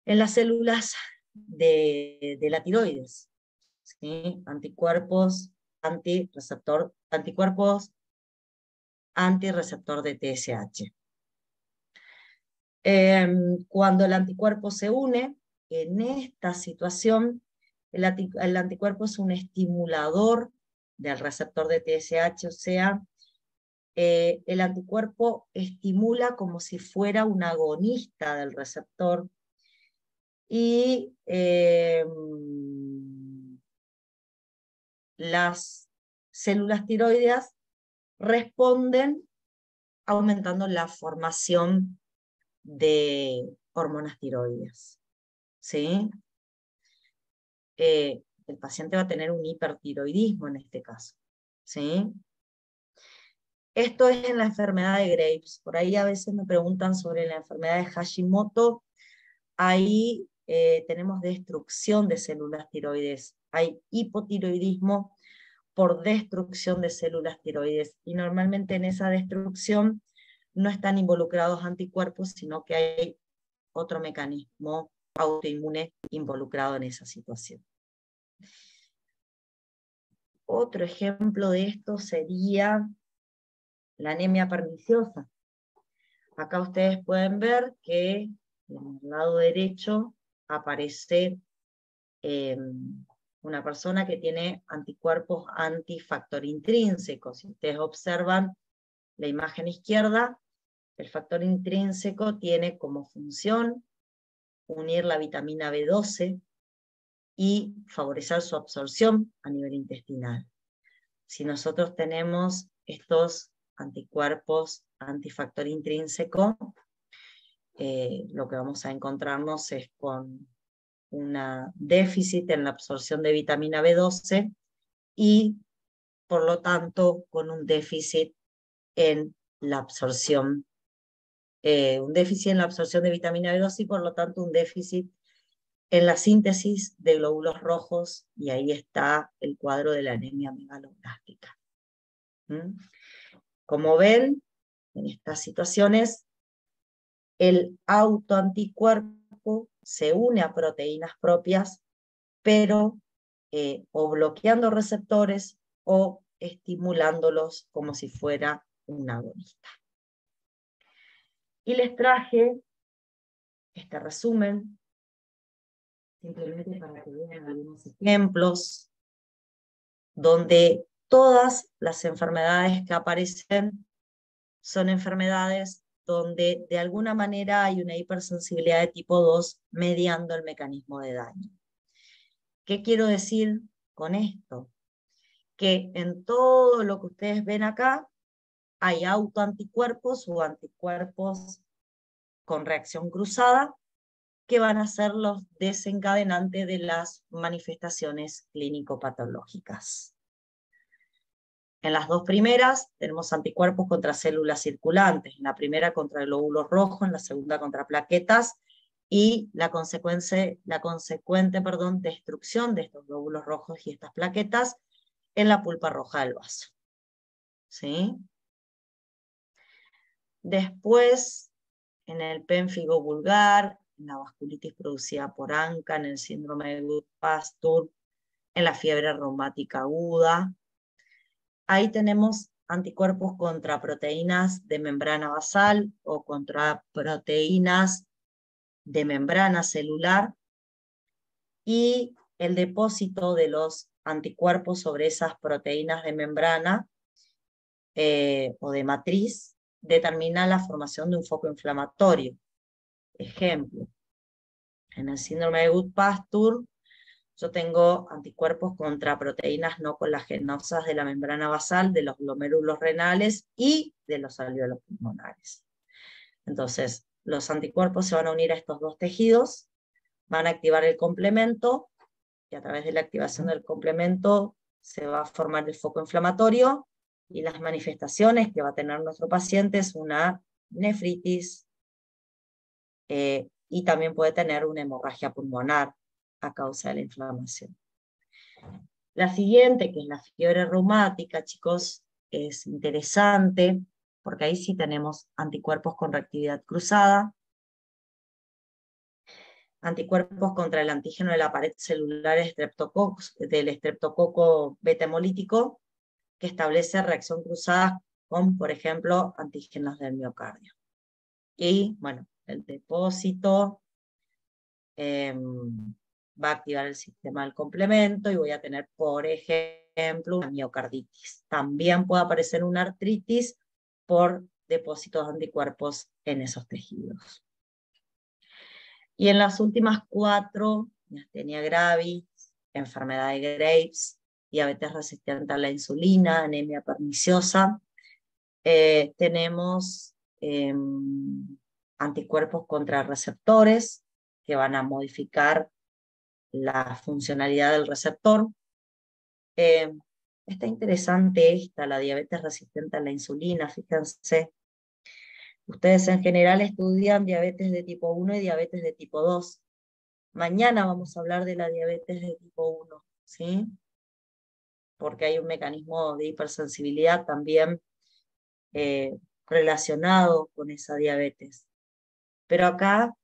las células de la tiroides, ¿sí? Anticuerpos antirreceptor de TSH. Cuando el anticuerpo se une, en esta situación, el anticuerpo es un estimulador del receptor de TSH, o sea, el anticuerpo estimula como si fuera un agonista del receptor, y las células tiroideas responden aumentando la formación de hormonas tiroides, ¿sí? El paciente va a tener un hipertiroidismo en este caso, ¿sí? Esto es en la enfermedad de Graves. Por ahí a veces me preguntan sobre la enfermedad de Hashimoto. Ahí tenemos destrucción de células tiroides. Hay hipotiroidismo por destrucción de células tiroides. Y normalmente en esa destrucción no están involucrados anticuerpos, sino que hay otro mecanismo autoinmune involucrado en esa situación. Otro ejemplo de esto sería la anemia perniciosa. Acá ustedes pueden ver que en el lado derecho aparece una persona que tiene anticuerpos antifactor intrínseco. Si ustedes observan la imagen izquierda, el factor intrínseco tiene como función unir la vitamina B12 y favorecer su absorción a nivel intestinal. Si nosotros tenemos estos anticuerpos antifactor intrínseco, lo que vamos a encontrarnos es con un déficit en la absorción de vitamina B12 y, por lo tanto, con un déficit en la absorción, de vitamina B12 y, por lo tanto, un déficit en la síntesis de glóbulos rojos, y ahí está el cuadro de la anemia megaloblástica. Como ven, en estas situaciones, el autoanticuerpo se une a proteínas propias, pero o bloqueando receptores o estimulándolos como si fuera un agonista. Y les traje este resumen, simplemente para que vean algunos ejemplos, donde todas las enfermedades que aparecen son enfermedades donde de alguna manera hay una hipersensibilidad de tipo 2 mediando el mecanismo de daño. ¿Qué quiero decir con esto? Que en todo lo que ustedes ven acá hay autoanticuerpos o anticuerpos con reacción cruzada que van a ser los desencadenantes de las manifestaciones clínico-patológicas. En las dos primeras tenemos anticuerpos contra células circulantes, en la primera contra glóbulos rojos, en la segunda contra plaquetas, y la consecuente destrucción de estos glóbulos rojos y estas plaquetas en la pulpa roja del vaso. ¿Sí? Después, en el pénfigo vulgar, en la vasculitis producida por ANCA, en el síndrome de Goodpasture, en la fiebre reumática aguda. Ahí tenemos anticuerpos contra proteínas de membrana basal o contra proteínas de membrana celular, y el depósito de los anticuerpos sobre esas proteínas de membrana o de matriz determina la formación de un foco inflamatorio. Ejemplo, en el síndrome de Goodpasture, yo tengo anticuerpos contra proteínas no colagenosas de la membrana basal, de los glomérulos renales y de los alvéolos pulmonares. Entonces, los anticuerpos se van a unir a estos dos tejidos, van a activar el complemento, y a través de la activación del complemento se va a formar el foco inflamatorio, y las manifestaciones que va a tener nuestro paciente es una nefritis, y también puede tener una hemorragia pulmonar a causa de la inflamación. La siguiente, que es la fiebre reumática, chicos, es interesante, porque ahí sí tenemos anticuerpos con reactividad cruzada, anticuerpos contra el antígeno de la pared celular del estreptococo beta hemolítico, que establece reacción cruzada con, por ejemplo, antígenos del miocardio. Y, bueno, el depósito va a activar el sistema del complemento y voy a tener, por ejemplo, una miocarditis. También puede aparecer una artritis por depósitos de anticuerpos en esos tejidos. Y en las últimas 4, miastenia gravis, enfermedad de Graves, diabetes resistente a la insulina, anemia perniciosa, tenemos anticuerpos contra receptores que van a modificar la funcionalidad del receptor. Está interesante esta, la diabetes resistente a la insulina, fíjense. Ustedes en general estudian diabetes de tipo 1 y diabetes de tipo 2. Mañana vamos a hablar de la diabetes de tipo 1, ¿sí? Porque hay un mecanismo de hipersensibilidad también relacionado con esa diabetes. Pero acá,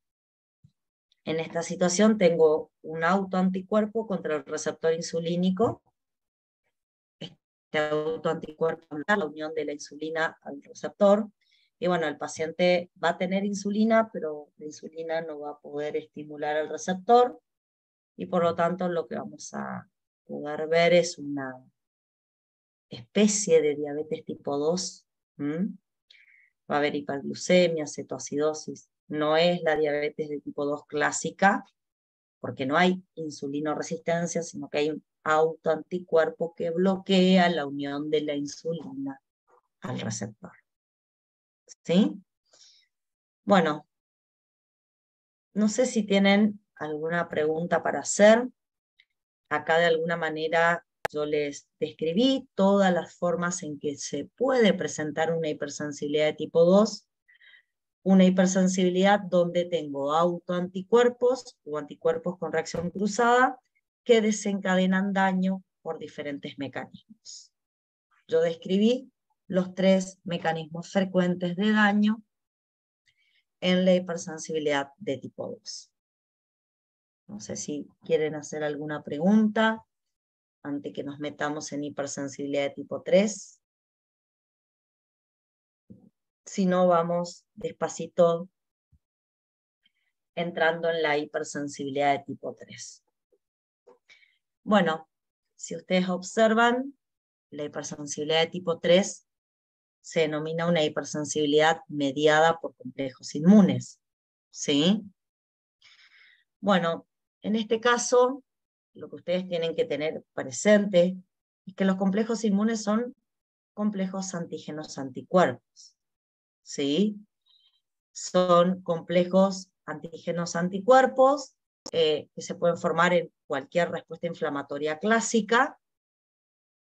en esta situación, tengo un autoanticuerpo contra el receptor insulínico. Este autoanticuerpo es la unión de la insulina al receptor. Y bueno, el paciente va a tener insulina, pero la insulina no va a poder estimular al receptor. Y por lo tanto, lo que vamos a poder ver es una especie de diabetes tipo 2. Va a haber hiperglucemia, cetoacidosis. No es la diabetes de tipo 2 clásica, porque no hay insulinoresistencia, sino que hay un autoanticuerpo que bloquea la unión de la insulina al receptor. ¿Sí? Bueno, no sé si tienen alguna pregunta para hacer. Acá de alguna manera yo les describí todas las formas en que se puede presentar una hipersensibilidad de tipo 2, una hipersensibilidad donde tengo autoanticuerpos o anticuerpos con reacción cruzada que desencadenan daño por diferentes mecanismos. Yo describí los 3 mecanismos frecuentes de daño en la hipersensibilidad de tipo 2. No sé si quieren hacer alguna pregunta antes que nos metamos en hipersensibilidad de tipo 3. Si no, vamos despacito entrando en la hipersensibilidad de tipo 3. Bueno, si ustedes observan, la hipersensibilidad de tipo 3 se denomina una hipersensibilidad mediada por complejos inmunes. ¿Sí? Bueno, en este caso, lo que ustedes tienen que tener presente es que los complejos inmunes son complejos antígenos anticuerpos. ¿Sí? Son complejos antígenos anticuerpos que se pueden formar en cualquier respuesta inflamatoria clásica,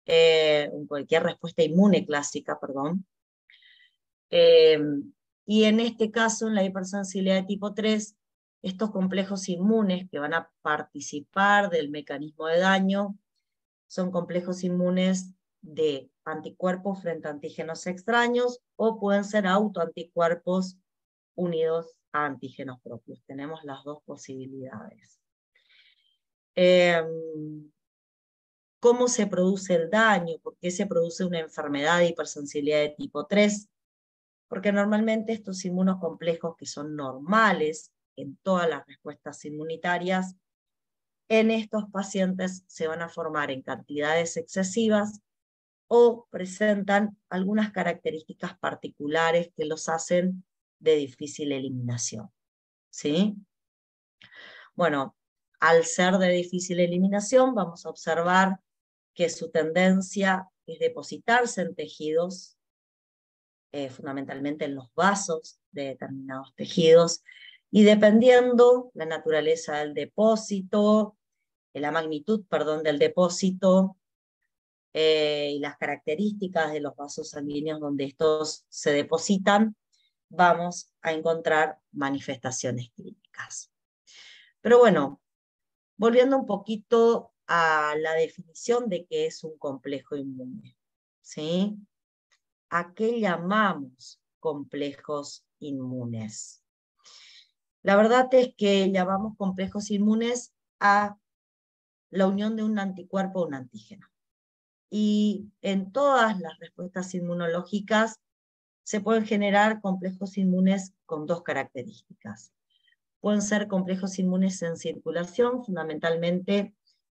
en cualquier respuesta inmune clásica, perdón. Y en este caso, en la hipersensibilidad de tipo 3, estos complejos inmunes que van a participar del mecanismo de daño son complejos inmunes de anticuerpos frente a antígenos extraños o pueden ser autoanticuerpos unidos a antígenos propios. Tenemos las 2 posibilidades. ¿Cómo se produce el daño? ¿Por qué se produce una enfermedad de hipersensibilidad de tipo 3? Porque normalmente estos inmunocomplejos que son normales en todas las respuestas inmunitarias, en estos pacientes se van a formar en cantidades excesivas o presentan algunas características particulares que los hacen de difícil eliminación. ¿Sí? Bueno, al ser de difícil eliminación, vamos a observar que su tendencia es depositarse en tejidos, fundamentalmente en los vasos de determinados tejidos, y dependiendo la naturaleza del depósito, la magnitud, perdón, del depósito, y las características de los vasos sanguíneos donde estos se depositan, vamos a encontrar manifestaciones clínicas. Pero bueno, volviendo un poquito a la definición de qué es un complejo inmune, ¿sí? ¿A qué llamamos complejos inmunes? La verdad es que llamamos complejos inmunes a la unión de un anticuerpo a un antígeno. Y en todas las respuestas inmunológicas se pueden generar complejos inmunes con 2 características. Pueden ser complejos inmunes en circulación, fundamentalmente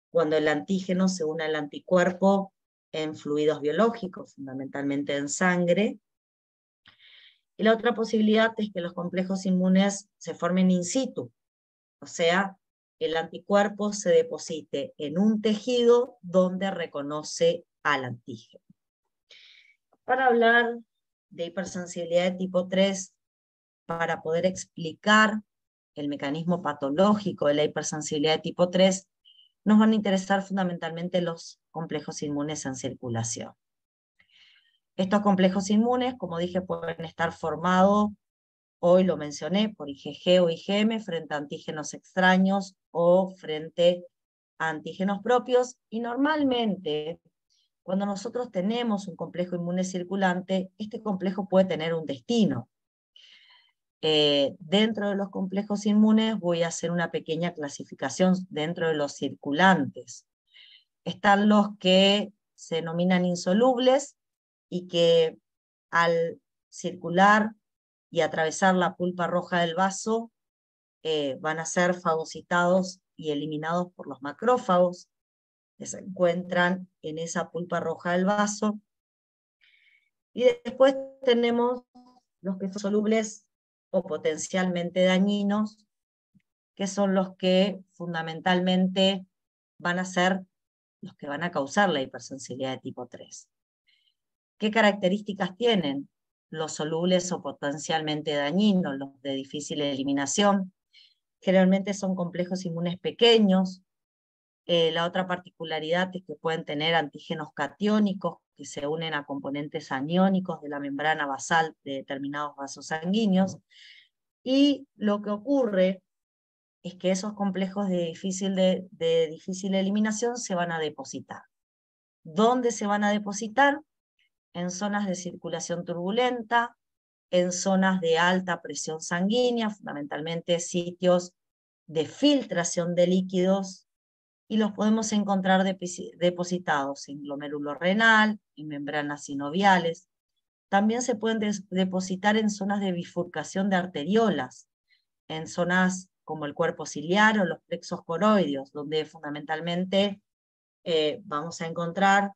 cuando el antígeno se une al anticuerpo en fluidos biológicos, fundamentalmente en sangre. Y la otra posibilidad es que los complejos inmunes se formen in situ, O sea, el anticuerpo se deposite en un tejido donde reconoce al antígeno. Para hablar de hipersensibilidad de tipo 3, para poder explicar el mecanismo patológico de la hipersensibilidad de tipo 3, nos van a interesar fundamentalmente los complejos inmunes en circulación. Estos complejos inmunes, como dije, pueden estar formados, hoy lo mencioné, por IgG o IgM frente a antígenos extraños o frente a antígenos propios, y normalmente cuando nosotros tenemos un complejo inmune circulante, este complejo puede tener un destino. Dentro de los complejos inmunes voy a hacer una pequeña clasificación dentro de los circulantes. Están los que se denominan insolubles y que al circular y atravesar la pulpa roja del vaso van a ser fagocitados y eliminados por los macrófagos que se encuentran en esa pulpa roja del vaso. Y después tenemos los que son solubles o potencialmente dañinos, que son los que fundamentalmente van a ser los que van a causar la hipersensibilidad de tipo 3. ¿Qué características tienen los solubles o potencialmente dañinos, los de difícil eliminación? Generalmente son complejos inmunes pequeños. La otra particularidad es que pueden tener antígenos catiónicos que se unen a componentes aniónicos de la membrana basal de determinados vasos sanguíneos. Y lo que ocurre es que esos complejos de difícil eliminación se van a depositar. ¿Dónde se van a depositar? En zonas de circulación turbulenta, en zonas de alta presión sanguínea, fundamentalmente sitios de filtración de líquidos, y los podemos encontrar depositados en glomérulo renal, en membranas sinoviales. También se pueden depositar en zonas de bifurcación de arteriolas, en zonas como el cuerpo ciliar o los plexos coroideos, donde fundamentalmente vamos a encontrar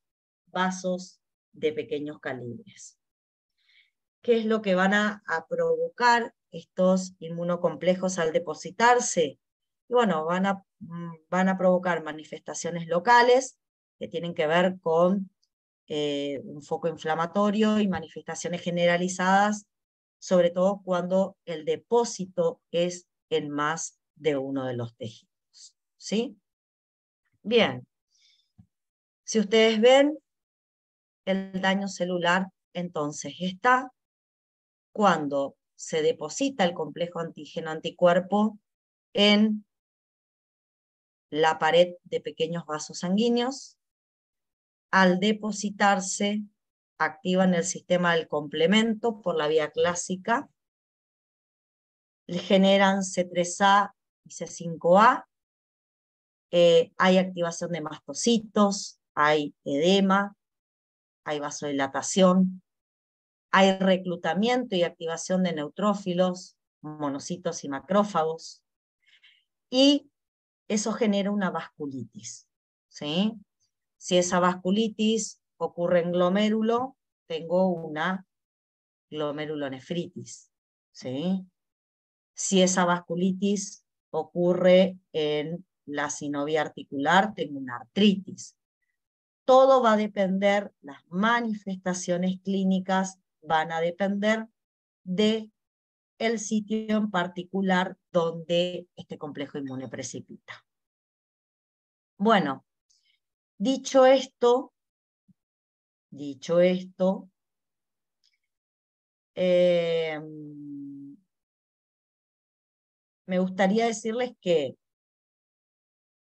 vasos de pequeños calibres. ¿Qué es lo que van a provocar estos inmunocomplejos al depositarse? Y bueno, van a provocar manifestaciones locales que tienen que ver con un foco inflamatorio y manifestaciones generalizadas, sobre todo cuando el depósito es en más de uno de los tejidos. ¿Sí? Bien. Si ustedes ven, el daño celular entonces está cuando se deposita el complejo antígeno-anticuerpo en la pared de pequeños vasos sanguíneos. Al depositarse, activan el sistema del complemento por la vía clásica, generan C3A y C5A, hay activación de mastocitos, hay edema, hay vasodilatación, hay reclutamiento y activación de neutrófilos, monocitos y macrófagos, y eso genera una vasculitis, ¿sí? Si esa vasculitis ocurre en glomérulo, tengo una glomerulonefritis, ¿sí? Si esa vasculitis ocurre en la sinovia articular, tengo una artritis. Todo va a depender, las manifestaciones clínicas van a depender de el sitio en particular donde este complejo inmune precipita. Bueno, dicho esto, me gustaría decirles que,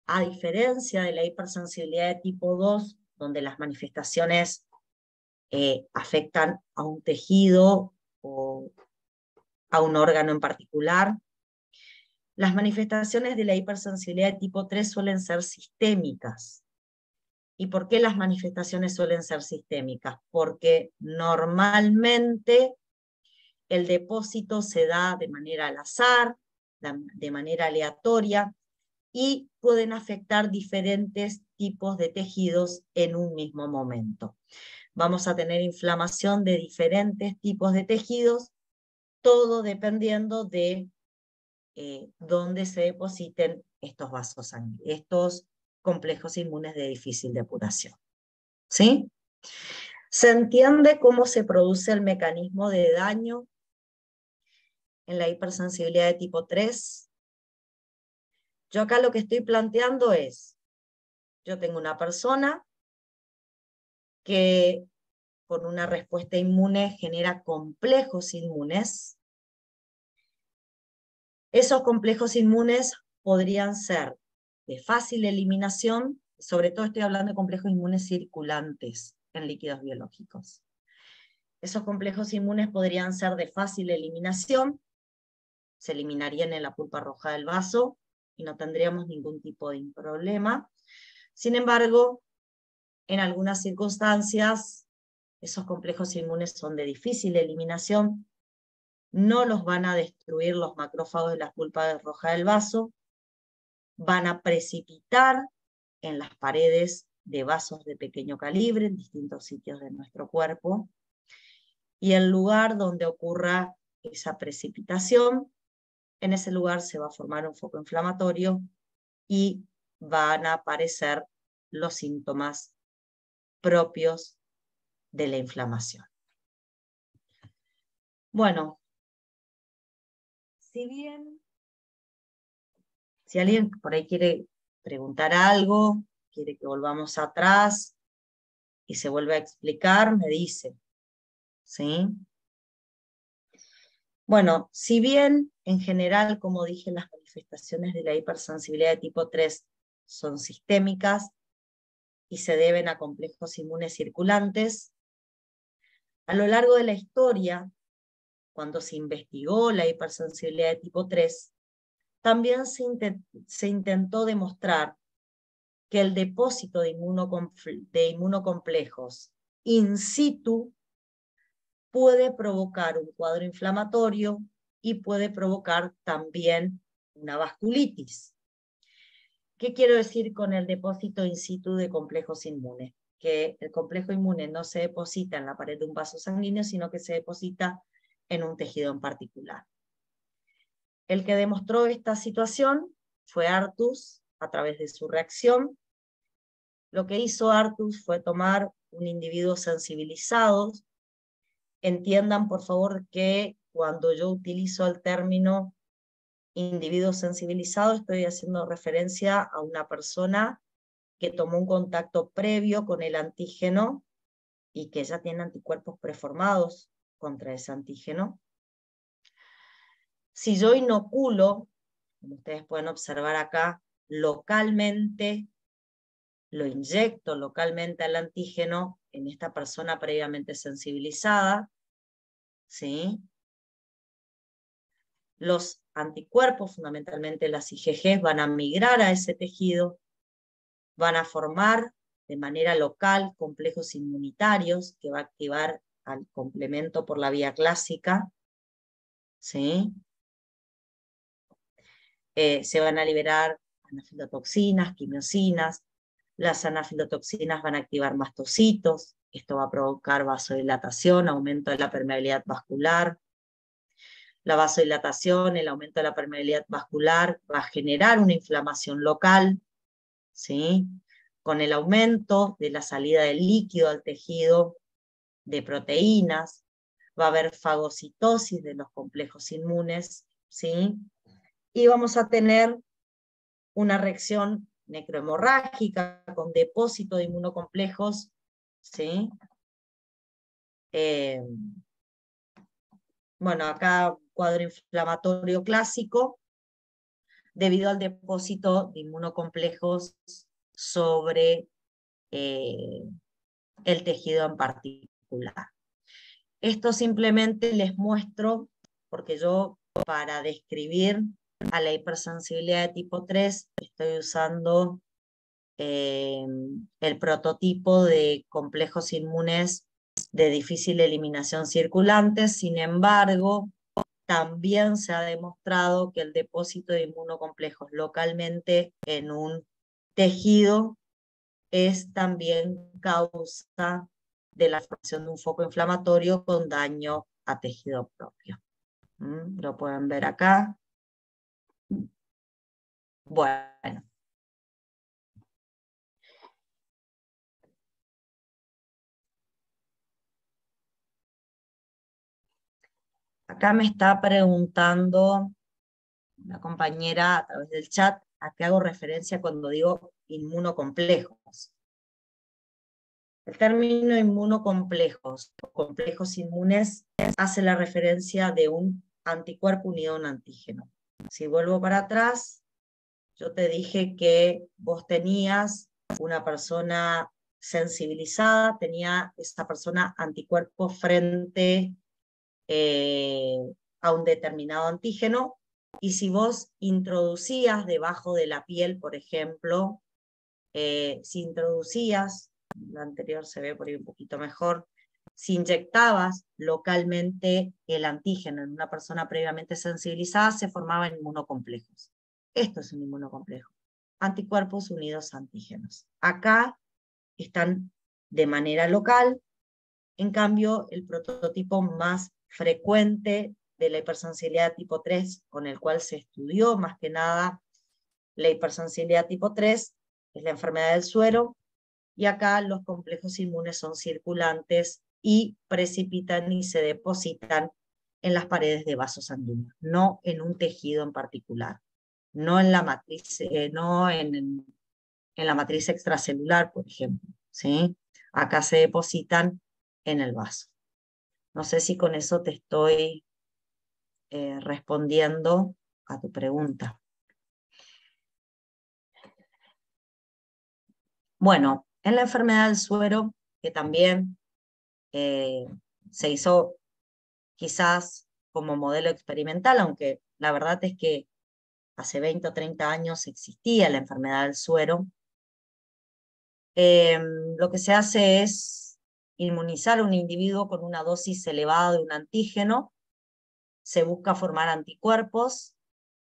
a diferencia de la hipersensibilidad de tipo 2, donde las manifestaciones afectan a un tejido o a un órgano en particular, las manifestaciones de la hipersensibilidad de tipo 3 suelen ser sistémicas. ¿Y por qué las manifestaciones suelen ser sistémicas? Porque normalmente el depósito se da de manera al azar, de manera aleatoria, y pueden afectar diferentes tipos de tejidos en un mismo momento. Vamos a tener inflamación de diferentes tipos de tejidos, todo dependiendo de donde se depositen estos vasos sanguíneos, estos complejos inmunes de difícil depuración. ¿Sí? Se entiende cómo se produce el mecanismo de daño en la hipersensibilidad de tipo 3. Yo acá lo que estoy planteando es, yo tengo una persona que con una respuesta inmune genera complejos inmunes. Esos complejos inmunes podrían ser de fácil eliminación, sobre todo estoy hablando de complejos inmunes circulantes en líquidos biológicos. Esos complejos inmunes podrían ser de fácil eliminación, se eliminarían en la pulpa roja del vaso y no tendríamos ningún tipo de problema. Sin embargo, en algunas circunstancias, esos complejos inmunes son de difícil eliminación, no los van a destruir los macrófagos de la pulpa roja del vaso, van a precipitar en las paredes de vasos de pequeño calibre en distintos sitios de nuestro cuerpo, y el lugar donde ocurra esa precipitación, en ese lugar se va a formar un foco inflamatorio y van a aparecer los síntomas propios de la inflamación. Bueno, si alguien por ahí quiere preguntar algo, quiere que volvamos atrás y se vuelva a explicar, me dice. ¿Sí? Bueno, si bien en general, como dije, las manifestaciones de la hipersensibilidad de tipo 3 son sistémicas y se deben a complejos inmunes circulantes, a lo largo de la historia, cuando se investigó la hipersensibilidad de tipo 3, también se intentó demostrar que el depósito de inmunocomplejos in situ puede provocar un cuadro inflamatorio y puede provocar también una vasculitis. ¿Qué quiero decir con el depósito in situ de complejos inmunes? Que el complejo inmune no se deposita en la pared de un vaso sanguíneo, sino que se deposita en un tejido en particular. El que demostró esta situación fue Artus, a través de su reacción. Lo que hizo Artus fue tomar un individuo sensibilizado. Entiendan, por favor, que cuando yo utilizo el término individuo sensibilizado, estoy haciendo referencia a una persona que tomó un contacto previo con el antígeno y que ya tiene anticuerpos preformados contra ese antígeno. Si yo inoculo, como ustedes pueden observar acá, localmente, lo inyecto localmente al antígeno en esta persona previamente sensibilizada, ¿sí? Los anticuerpos, fundamentalmente las IgG, van a migrar a ese tejido, van a formar de manera local complejos inmunitarios que va a activar al complemento por la vía clásica, ¿sí? Se van a liberar anafilotoxinas, quimiosinas, las anafilotoxinas van a activar mastocitos, esto va a provocar vasodilatación, aumento de la permeabilidad vascular. La vasodilatación, el aumento de la permeabilidad vascular va a generar una inflamación local, ¿sí? Con el aumento de la salida del líquido al tejido de proteínas, va a haber fagocitosis de los complejos inmunes, ¿sí? Y vamos a tener una reacción necrohemorrágica con depósito de inmunocomplejos, ¿sí? Bueno, acá cuadro inflamatorio clásico, debido al depósito de inmunocomplejos sobre el tejido en particular. Esto simplemente les muestro, porque yo para describir a la hipersensibilidad de tipo 3 estoy usando el prototipo de complejos inmunes de difícil eliminación circulantes. Sin embargo, también se ha demostrado que el depósito de inmunocomplejos localmente en un tejido es también causa de la formación de un foco inflamatorio con daño a tejido propio. Lo pueden ver acá. Bueno, acá me está preguntando una compañera a través del chat a qué hago referencia cuando digo inmunocomplejos. El término inmunocomplejos, complejos inmunes, hace la referencia de un anticuerpo unido a un antígeno. Si vuelvo para atrás, yo te dije que vos tenías una persona sensibilizada, tenía esa persona anticuerpos frente a un determinado antígeno, y si vos introducías debajo de la piel, por ejemplo, si introducías, lo anterior se ve por ahí un poquito mejor, si inyectabas localmente el antígeno en una persona previamente sensibilizada, se formaban inmunocomplejos. Esto es un inmunocomplejo. Anticuerpos unidos a antígenos. Acá están de manera local. En cambio, el prototipo más frecuente de la hipersensibilidad tipo 3, con el cual se estudió más que nada la hipersensibilidad tipo 3, es la enfermedad del suero, y acá los complejos inmunes son circulantes y precipitan y se depositan en las paredes de vasos sanguíneos, no en un tejido en particular, no en la matriz, no en la matriz extracelular, por ejemplo, ¿sí? Acá se depositan en el vaso. No sé si con eso te estoy respondiendo a tu pregunta. Bueno, en la enfermedad del suero, que también se hizo quizás como modelo experimental, aunque la verdad es que hace 20 o 30 años existía la enfermedad del suero, lo que se hace es inmunizar a un individuo con una dosis elevada de un antígeno, se busca formar anticuerpos,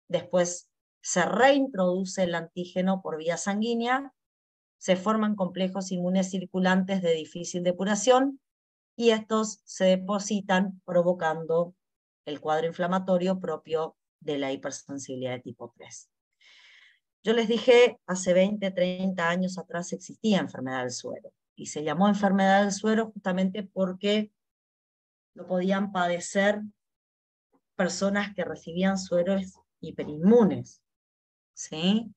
después se reintroduce el antígeno por vía sanguínea, se forman complejos inmunes circulantes de difícil depuración y estos se depositan provocando el cuadro inflamatorio propio de la hipersensibilidad de tipo 3. Yo les dije, hace 20, 30 años atrás existía enfermedad del suero, y se llamó enfermedad del suero justamente porque lo podían padecer personas que recibían sueros hiperinmunes, ¿sí?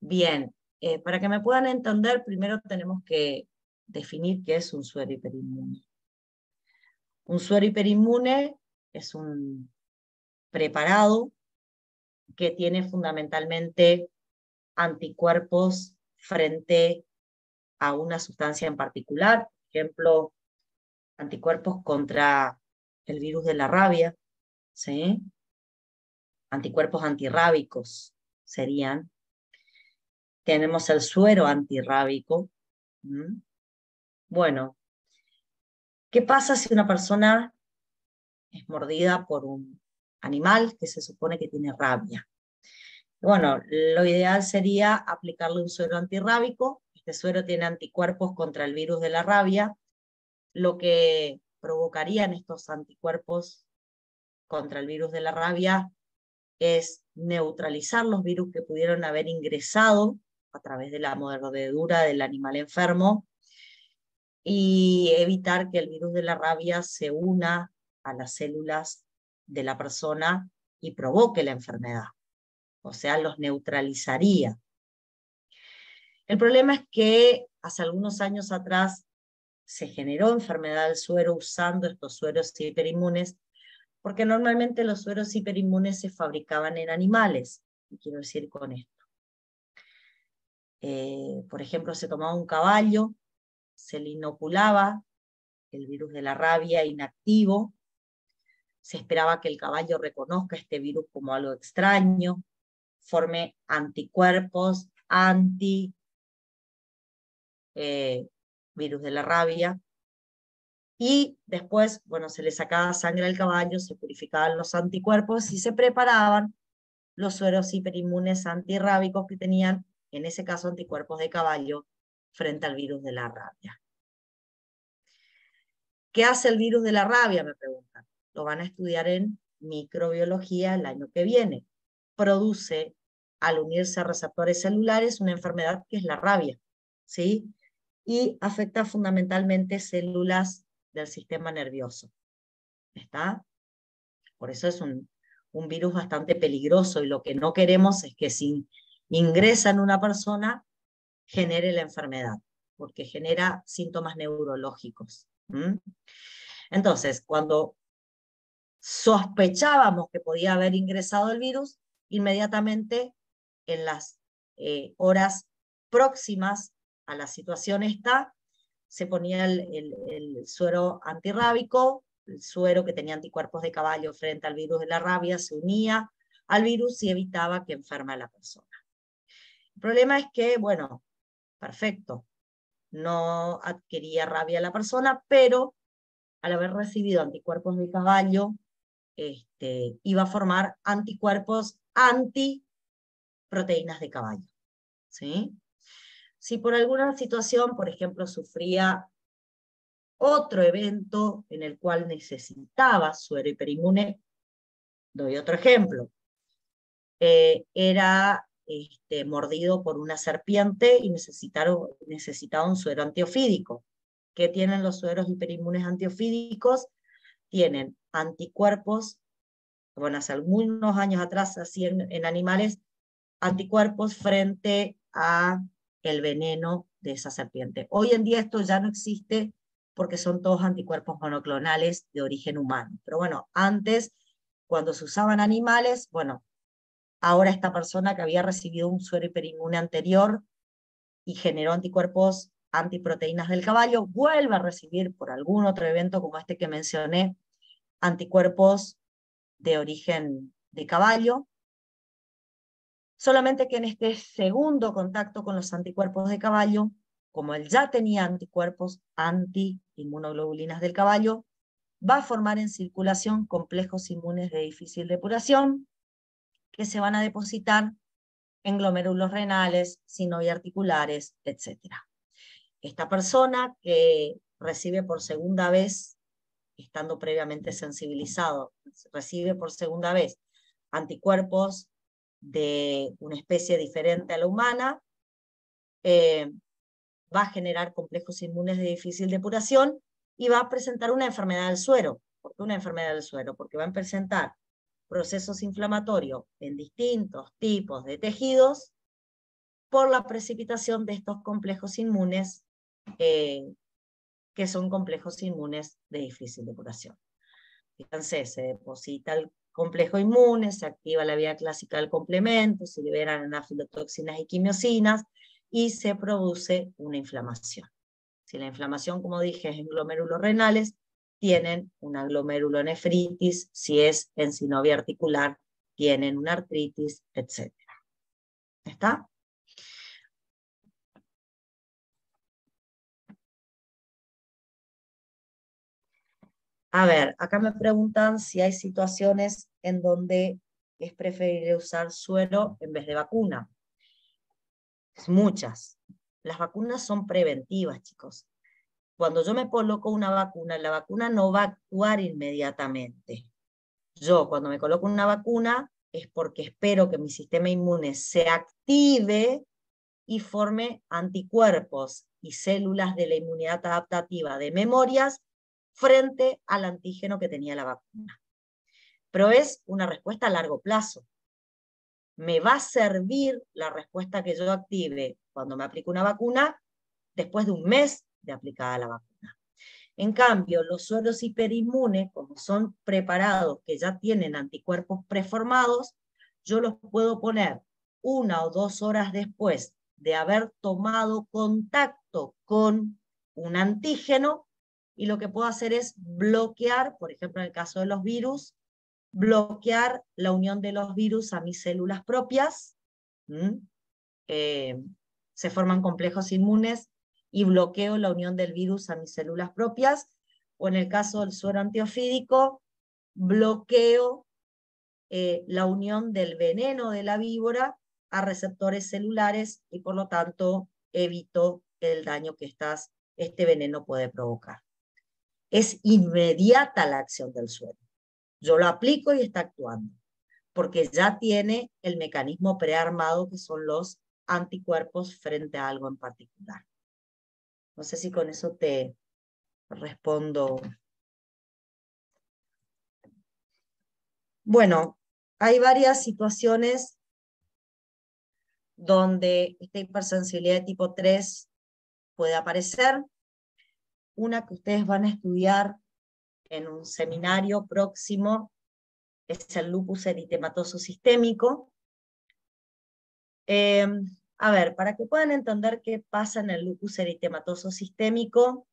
Bien, para que me puedan entender, primero tenemos que definir qué es un suero hiperinmune. Un suero hiperinmune es un preparado que tiene fundamentalmente anticuerpos frente a una sustancia en particular, por ejemplo, anticuerpos contra el virus de la rabia, ¿sí? Anticuerpos antirrábicos serían. Tenemos el suero antirrábico. Bueno, ¿qué pasa si una persona es mordida por un animal que se supone que tiene rabia? Bueno, lo ideal sería aplicarle un suero antirrábico. Este suero tiene anticuerpos contra el virus de la rabia. Lo que provocarían estos anticuerpos contra el virus de la rabia es neutralizar los virus que pudieron haber ingresado a través de la mordedura del animal enfermo y evitar que el virus de la rabia se una a las células de la persona y provoque la enfermedad. O sea, los neutralizaría. El problema es que hace algunos años atrás se generó enfermedad del suero usando estos sueros hiperinmunes, porque normalmente los sueros hiperinmunes se fabricaban en animales. ¿Qué quiero decir con esto? Por ejemplo, se tomaba un caballo, se le inoculaba el virus de la rabia inactivo, se esperaba que el caballo reconozca este virus como algo extraño, forme anticuerpos anti virus de la rabia, y después, bueno, se le sacaba sangre al caballo, se purificaban los anticuerpos y se preparaban los sueros hiperinmunes antirrábicos que tenían, en ese caso, anticuerpos de caballo frente al virus de la rabia. ¿Qué hace el virus de la rabia? Me preguntan. Lo van a estudiar en microbiología el año que viene. Produce al unirse a receptores celulares, una enfermedad que es la rabia, ¿sí? Y afecta fundamentalmente células del sistema nervioso. ¿Está? Por eso es un virus bastante peligroso, y lo que no queremos es que si ingresa en una persona genere la enfermedad, porque genera síntomas neurológicos. Entonces, cuando sospechábamos que podía haber ingresado el virus, inmediatamente en las horas próximas a la situación esta, se ponía el suero antirrábico, el suero que tenía anticuerpos de caballo frente al virus de la rabia, se unía al virus y evitaba que enferme a la persona. El problema es que, bueno, perfecto, no adquiría rabia la persona, pero al haber recibido anticuerpos de caballo, iba a formar anticuerpos antiproteínas de caballo, ¿sí? Si por alguna situación, por ejemplo, sufría otro evento en el cual necesitaba suero hiperinmune, doy otro ejemplo, era mordido por una serpiente y necesitaba un suero antiofídico. ¿Qué tienen los sueros hiperinmunes antiofídicos? Tienen anticuerpos, bueno, hace algunos años atrás, así en animales, anticuerpos frente a el veneno de esa serpiente. Hoy en día esto ya no existe porque son todos anticuerpos monoclonales de origen humano. Pero bueno, antes, cuando se usaban animales, bueno, ahora esta persona que había recibido un suero hiperinmune anterior y generó anticuerpos antiproteínas del caballo, vuelve a recibir por algún otro evento como este que mencioné, anticuerpos de origen de caballo, solamente que en este segundo contacto con los anticuerpos de caballo, como él ya tenía anticuerpos anti-inmunoglobulinas del caballo, va a formar en circulación complejos inmunes de difícil depuración que se van a depositar en glomérulos renales, sinoviarticulares, etc. Esta persona que recibe por segunda vez, estando previamente sensibilizado, recibe por segunda vez anticuerpos de una especie diferente a la humana, va a generar complejos inmunes de difícil depuración y va a presentar una enfermedad del suero. ¿Por qué una enfermedad del suero? Porque va a presentar procesos inflamatorios en distintos tipos de tejidos por la precipitación de estos complejos inmunes, que son complejos inmunes de difícil depuración. Fíjense, se deposita el complejo inmune, se activa la vía clásica del complemento, se liberan anafilotoxinas y quimiosinas, y se produce una inflamación. Si la inflamación, como dije, es en glomérulos renales, tienen una glomerulonefritis, si es en sinovia articular, tienen una artritis, etc. ¿Está? A ver, acá me preguntan si hay situaciones en donde es preferible usar suero en vez de vacuna. Muchas. Las vacunas son preventivas, chicos. Cuando yo me coloco una vacuna, la vacuna no va a actuar inmediatamente. Yo, cuando me coloco una vacuna, es porque espero que mi sistema inmune se active y forme anticuerpos y células de la inmunidad adaptativa de memorias frente al antígeno que tenía la vacuna. Pero es una respuesta a largo plazo. Me va a servir la respuesta que yo active cuando me aplico una vacuna después de un mes de aplicada la vacuna. En cambio, los sueros hiperinmunes, como son preparados que ya tienen anticuerpos preformados, yo los puedo poner 1 o 2 horas después de haber tomado contacto con un antígeno, y lo que puedo hacer es bloquear, por ejemplo, en el caso de los virus, bloquear la unión de los virus a mis células propias. Se forman complejos inmunes y bloqueo la unión del virus a mis células propias, o en el caso del suero antiofídico, bloqueo la unión del veneno de la víbora a receptores celulares y por lo tanto evito el daño que este veneno puede provocar. Es inmediata la acción del suero. Yo lo aplico y está actuando. porque ya tiene el mecanismo prearmado que son los anticuerpos frente a algo en particular. No sé si con eso te respondo. Bueno, hay varias situaciones donde esta hipersensibilidad de tipo 3 puede aparecer. Una que ustedes van a estudiar en un seminario próximo es el lupus eritematoso sistémico. A ver, para que puedan entender qué pasa en el lupus eritematoso sistémico,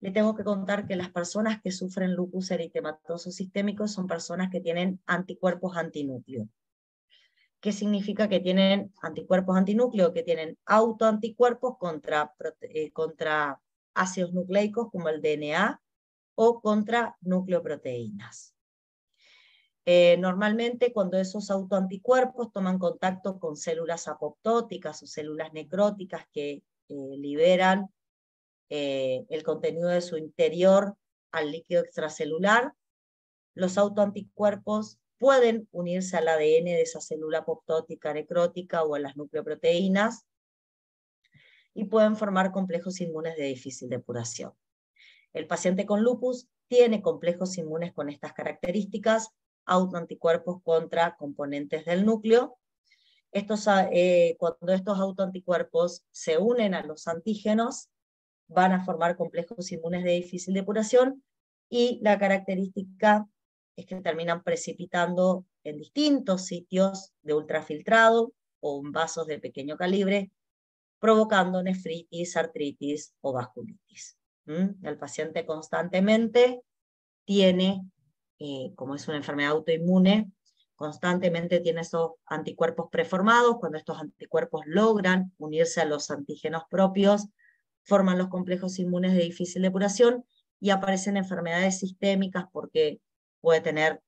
le tengo que contar que las personas que sufren lupus eritematoso sistémico son personas que tienen anticuerpos antinúcleo. ¿Qué significa que tienen anticuerpos antinúcleo? Que tienen autoanticuerpos contra ácidos nucleicos como el DNA o contra nucleoproteínas. Normalmente cuando esos autoanticuerpos toman contacto con células apoptóticas o células necróticas que liberan el contenido de su interior al líquido extracelular, los autoanticuerpos pueden unirse al ADN de esa célula apoptótica necrótica o a las nucleoproteínas y pueden formar complejos inmunes de difícil depuración. El paciente con lupus tiene complejos inmunes con estas características, autoanticuerpos contra componentes del núcleo. Cuando estos autoanticuerpos se unen a los antígenos, van a formar complejos inmunes de difícil depuración y la característica es que terminan precipitando en distintos sitios de ultrafiltrado o en vasos de pequeño calibre, provocando nefritis, artritis o vasculitis. El paciente constantemente tiene, como es una enfermedad autoinmune, constantemente tiene esos anticuerpos preformados. Cuando estos anticuerpos logran unirse a los antígenos propios, forman los complejos inmunes de difícil depuración y aparecen enfermedades sistémicas porque puede tener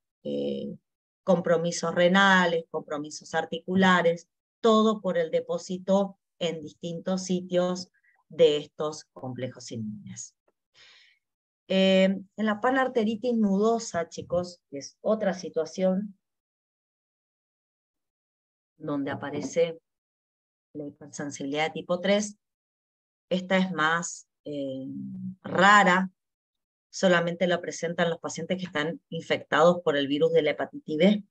compromisos renales, compromisos articulares, todo por el depósito en distintos sitios de estos complejos inmunes. En la panarteritis nudosa, chicos, que es otra situación donde aparece la hipersensibilidad de tipo 3, esta es más rara, solamente la presentan los pacientes que están infectados por el virus de la hepatitis B.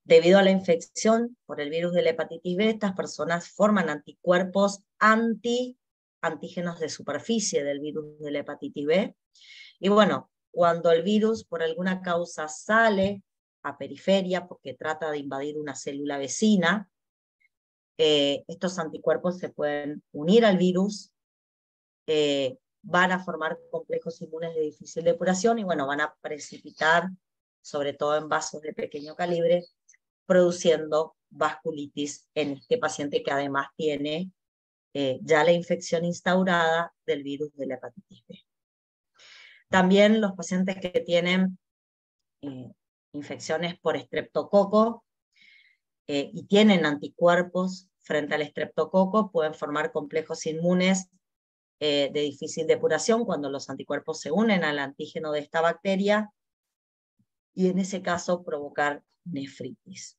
Debido a la infección por el virus de la hepatitis B, estas personas forman anticuerpos antígenos de superficie del virus de la hepatitis B. Y bueno, cuando el virus por alguna causa sale a periferia porque trata de invadir una célula vecina, estos anticuerpos se pueden unir al virus, van a formar complejos inmunes de difícil depuración y bueno, van a precipitar, sobre todo en vasos de pequeño calibre, produciendo vasculitis en este paciente que además tiene ya la infección instaurada del virus de la hepatitis B. También los pacientes que tienen infecciones por estreptococo y tienen anticuerpos frente al estreptococo pueden formar complejos inmunes de difícil depuración cuando los anticuerpos se unen al antígeno de esta bacteria y en ese caso provocar nefritis.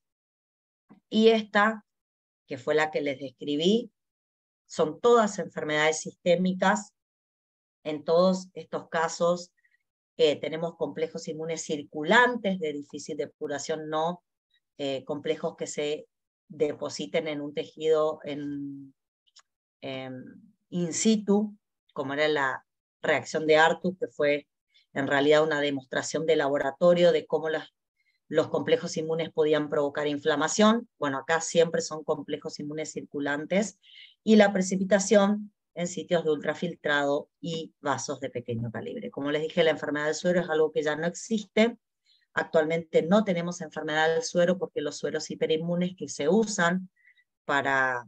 Y esta, que fue la que les describí, son todas enfermedades sistémicas. En todos estos casos tenemos complejos inmunes circulantes de difícil depuración, no complejos que se depositen en un tejido in situ, como era la reacción de Artus, que fue en realidad una demostración de laboratorio de cómo los complejos inmunes podían provocar inflamación. Bueno, acá siempre son complejos inmunes circulantes, y la precipitación en sitios de ultrafiltrado y vasos de pequeño calibre. Como les dije, la enfermedad del suero es algo que ya no existe. Actualmente no tenemos enfermedad del suero porque los sueros hiperinmunes que se usan para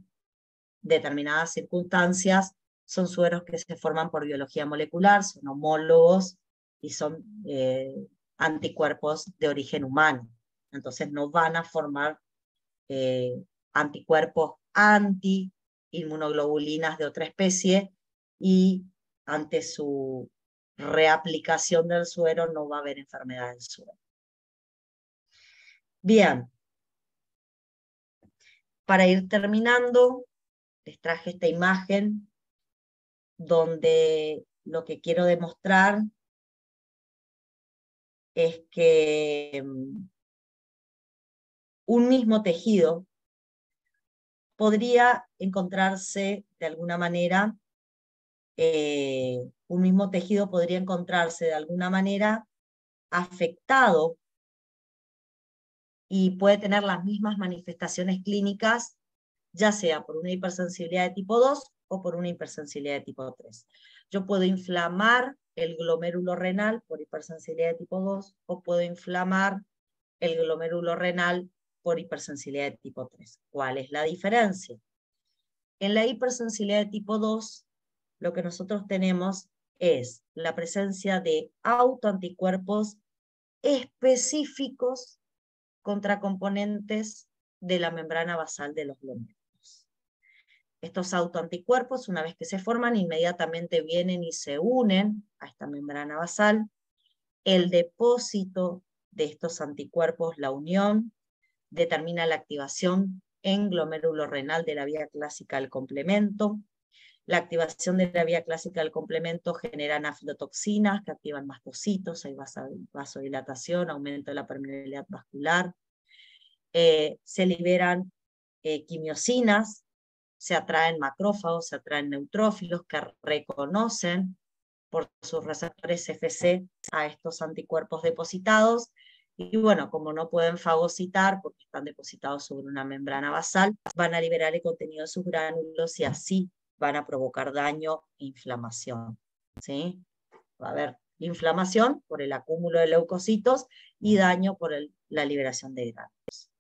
determinadas circunstancias son sueros que se forman por biología molecular, son homólogos y son anticuerpos de origen humano. Entonces no van a formar anticuerpos anti-inmunoglobulinas de otra especie, y ante su reaplicación del suero no va a haber enfermedad del suero. Bien, para ir terminando, les traje esta imagen donde lo que quiero demostrar es que un mismo tejido podría encontrarse de alguna manera, un mismo tejido podría encontrarse de alguna manera afectado y puede tener las mismas manifestaciones clínicas, ya sea por una hipersensibilidad de tipo 2 o por una hipersensibilidad de tipo 3. Yo puedo inflamar el glomérulo renal por hipersensibilidad de tipo 2 o puedo inflamar el glomérulo renal por hipersensibilidad de tipo 3. ¿Cuál es la diferencia? En la hipersensibilidad de tipo 2, lo que nosotros tenemos es la presencia de autoanticuerpos específicos contra componentes de la membrana basal de los glomérulos. Estos autoanticuerpos, una vez que se forman, inmediatamente vienen y se unen a esta membrana basal. El depósito de estos anticuerpos, la unión, determina la activación en glomérulo renal de la vía clásica del complemento. La activación de la vía clásica del complemento genera aflotoxinas que activan mastocitos, hay vasodilatación, aumento de la permeabilidad vascular. Se liberan quimiosinas, se atraen macrófagos, se atraen neutrófilos que reconocen por sus receptores FC a estos anticuerpos depositados. Y bueno, como no pueden fagocitar porque están depositados sobre una membrana basal, van a liberar el contenido de sus gránulos y así van a provocar daño e inflamación. ¿Sí? Va a haber inflamación por el acúmulo de leucocitos y daño por la liberación de gránulos.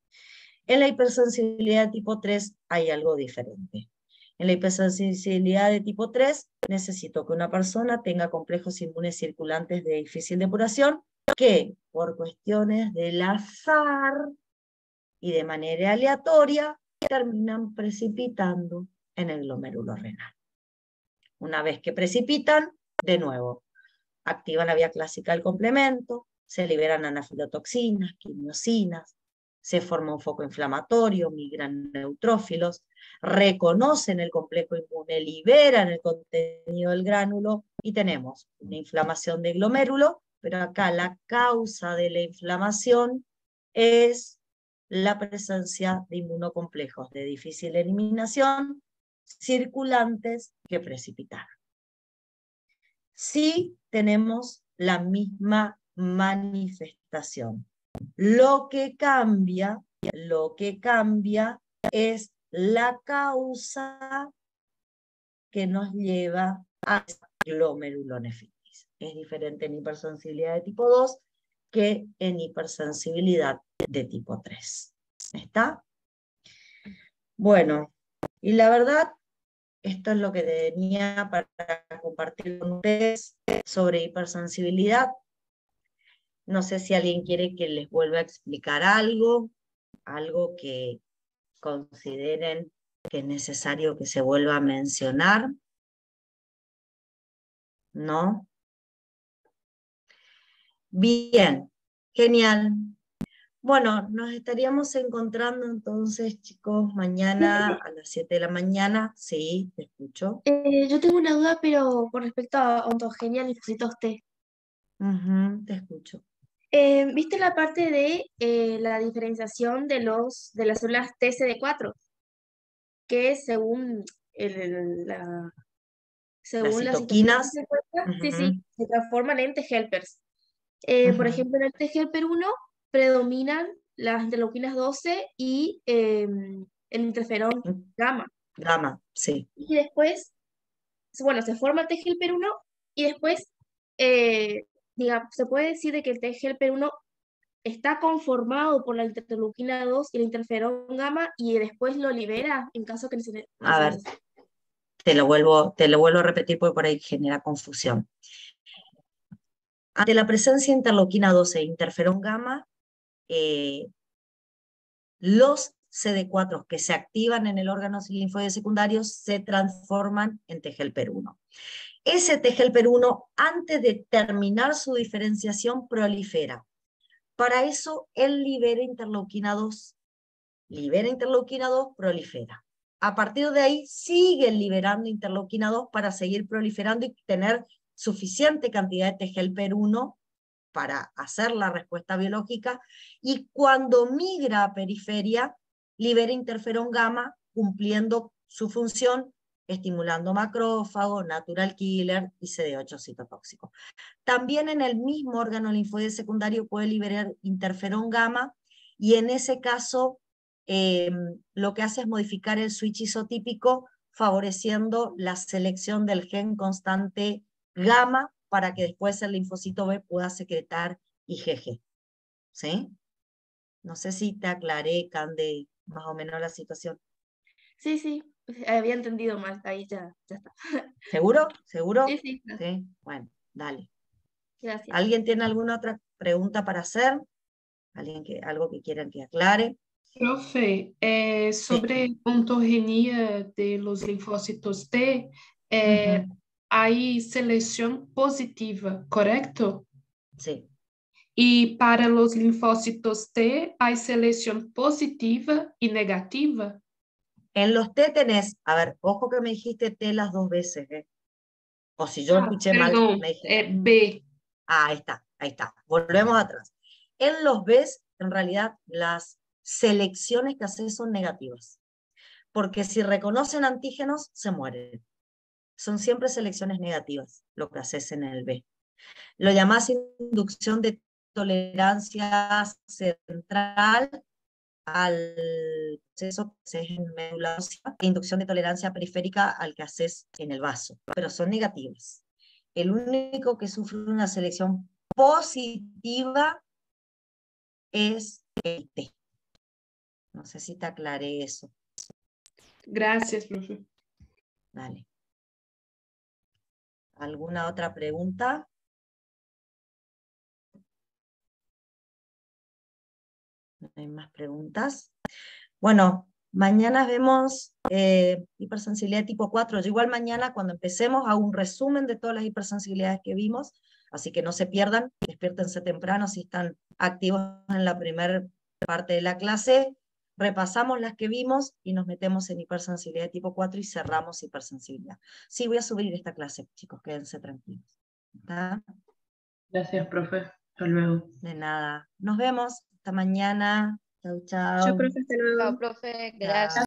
En la hipersensibilidad de tipo 3 hay algo diferente. En la hipersensibilidad de tipo 3 necesito que una persona tenga complejos inmunes circulantes de difícil depuración que por cuestiones del azar y de manera aleatoria terminan precipitando en el glomérulo renal. Una vez que precipitan, de nuevo, activan la vía clásica del complemento, se liberan anafilotoxinas, quimiosinas, se forma un foco inflamatorio, migran neutrófilos, reconocen el complejo inmune, liberan el contenido del gránulo y tenemos una inflamación de glomérulo, pero acá la causa de la inflamación es la presencia de inmunocomplejos de difícil eliminación circulantes que precipitaron. Sí tenemos la misma manifestación. Lo que cambia es la causa que nos lleva a glomerulonefritis. Es diferente en hipersensibilidad de tipo 2 que en hipersensibilidad de tipo 3. ¿Está? Bueno, y la verdad, esto es lo que tenía para compartir con ustedes sobre hipersensibilidad. No sé si alguien quiere que les vuelva a explicar algo que consideren que es necesario que se vuelva a mencionar. ¿No? Bien, genial. Bueno, nos estaríamos encontrando entonces, chicos, mañana a las 7 de la mañana. Sí, te escucho. Yo tengo una duda, pero con respecto a ontogenia linfocitos T. Te escucho. ¿Viste la parte de la diferenciación de las células TCD4? Que según Las la situación que citoquinas. se encuentra, sí, se transforman en T-helpers. Por ejemplo, en el T-helper 1 predominan las interleuquinas 12 y el interferón gamma. Gamma, sí. Y después, bueno, se forma el T-helper 1 y después, digamos, se puede decir de que el T-helper 1 está conformado por la interleuquina 2 y el interferón gamma y después lo libera en caso que se A ver, necesite. te lo vuelvo a repetir porque por ahí genera confusión. Ante la presencia de interleuquina 12 e interferón gamma, los CD4 que se activan en el órgano linfoide secundario se transforman en T-helper1. Ese T-helper1, antes de terminar su diferenciación, prolifera. Para eso, él libera interleuquina 2. Libera interleuquina 2, prolifera. A partir de ahí, sigue liberando interleuquina 2 para seguir proliferando y tener suficiente cantidad de T helper 1 para hacer la respuesta biológica, y cuando migra a periferia, libera interferón gamma, cumpliendo su función, estimulando macrófago, natural killer y CD8 citotóxico. También en el mismo órgano linfoide secundario puede liberar interferón gamma, y en ese caso lo que hace es modificar el switch isotípico, favoreciendo la selección del gen constante gamma para que después el linfocito B pueda secretar IgG. ¿Sí? No sé si te aclaré, Cande, más o menos la situación. Sí, sí, había entendido mal, ahí ya está. ¿Seguro? ¿Seguro? Sí, sí, gracias. Sí, bueno, dale. Gracias. ¿Alguien tiene alguna otra pregunta para hacer? ¿Algo que quieran que aclare? Profe, sobre ontogenia de los linfócitos T, hay selección positiva, ¿correcto? Sí. Y para los linfócitos T, hay selección positiva y negativa. En los T tenés, a ver, ojo que me dijiste T las 2 veces, o si yo escuché mal, Perdón, me dijiste. B. Ahí está. Volvemos atrás. En los Bs, en realidad, las selecciones que haces son negativas, porque si reconocen antígenos, se mueren. Son siempre selecciones negativas lo que haces en el B. Lo llamás inducción de tolerancia central al proceso que haces en médula ósea, e inducción de tolerancia periférica al que haces en el vaso, pero son negativas. El único que sufre una selección positiva es el T. No sé si te aclaré eso. Gracias, profe. Dale. ¿Alguna otra pregunta? ¿No hay más preguntas? Bueno, mañana vemos hipersensibilidad tipo 4. Yo igual mañana cuando empecemos hago un resumen de todas las hipersensibilidades que vimos, así que no se pierdan, despiértense temprano si están activos en la primera parte de la clase, repasamos las que vimos y nos metemos en hipersensibilidad tipo 4 y cerramos hipersensibilidad. Sí, voy a subir esta clase, chicos, quédense tranquilos. ¿Está? Gracias, profe. Hasta luego. De nada. Nos vemos. Hasta mañana. Chau, Chao, chau. profe, hasta luego. Chao, profe, gracias.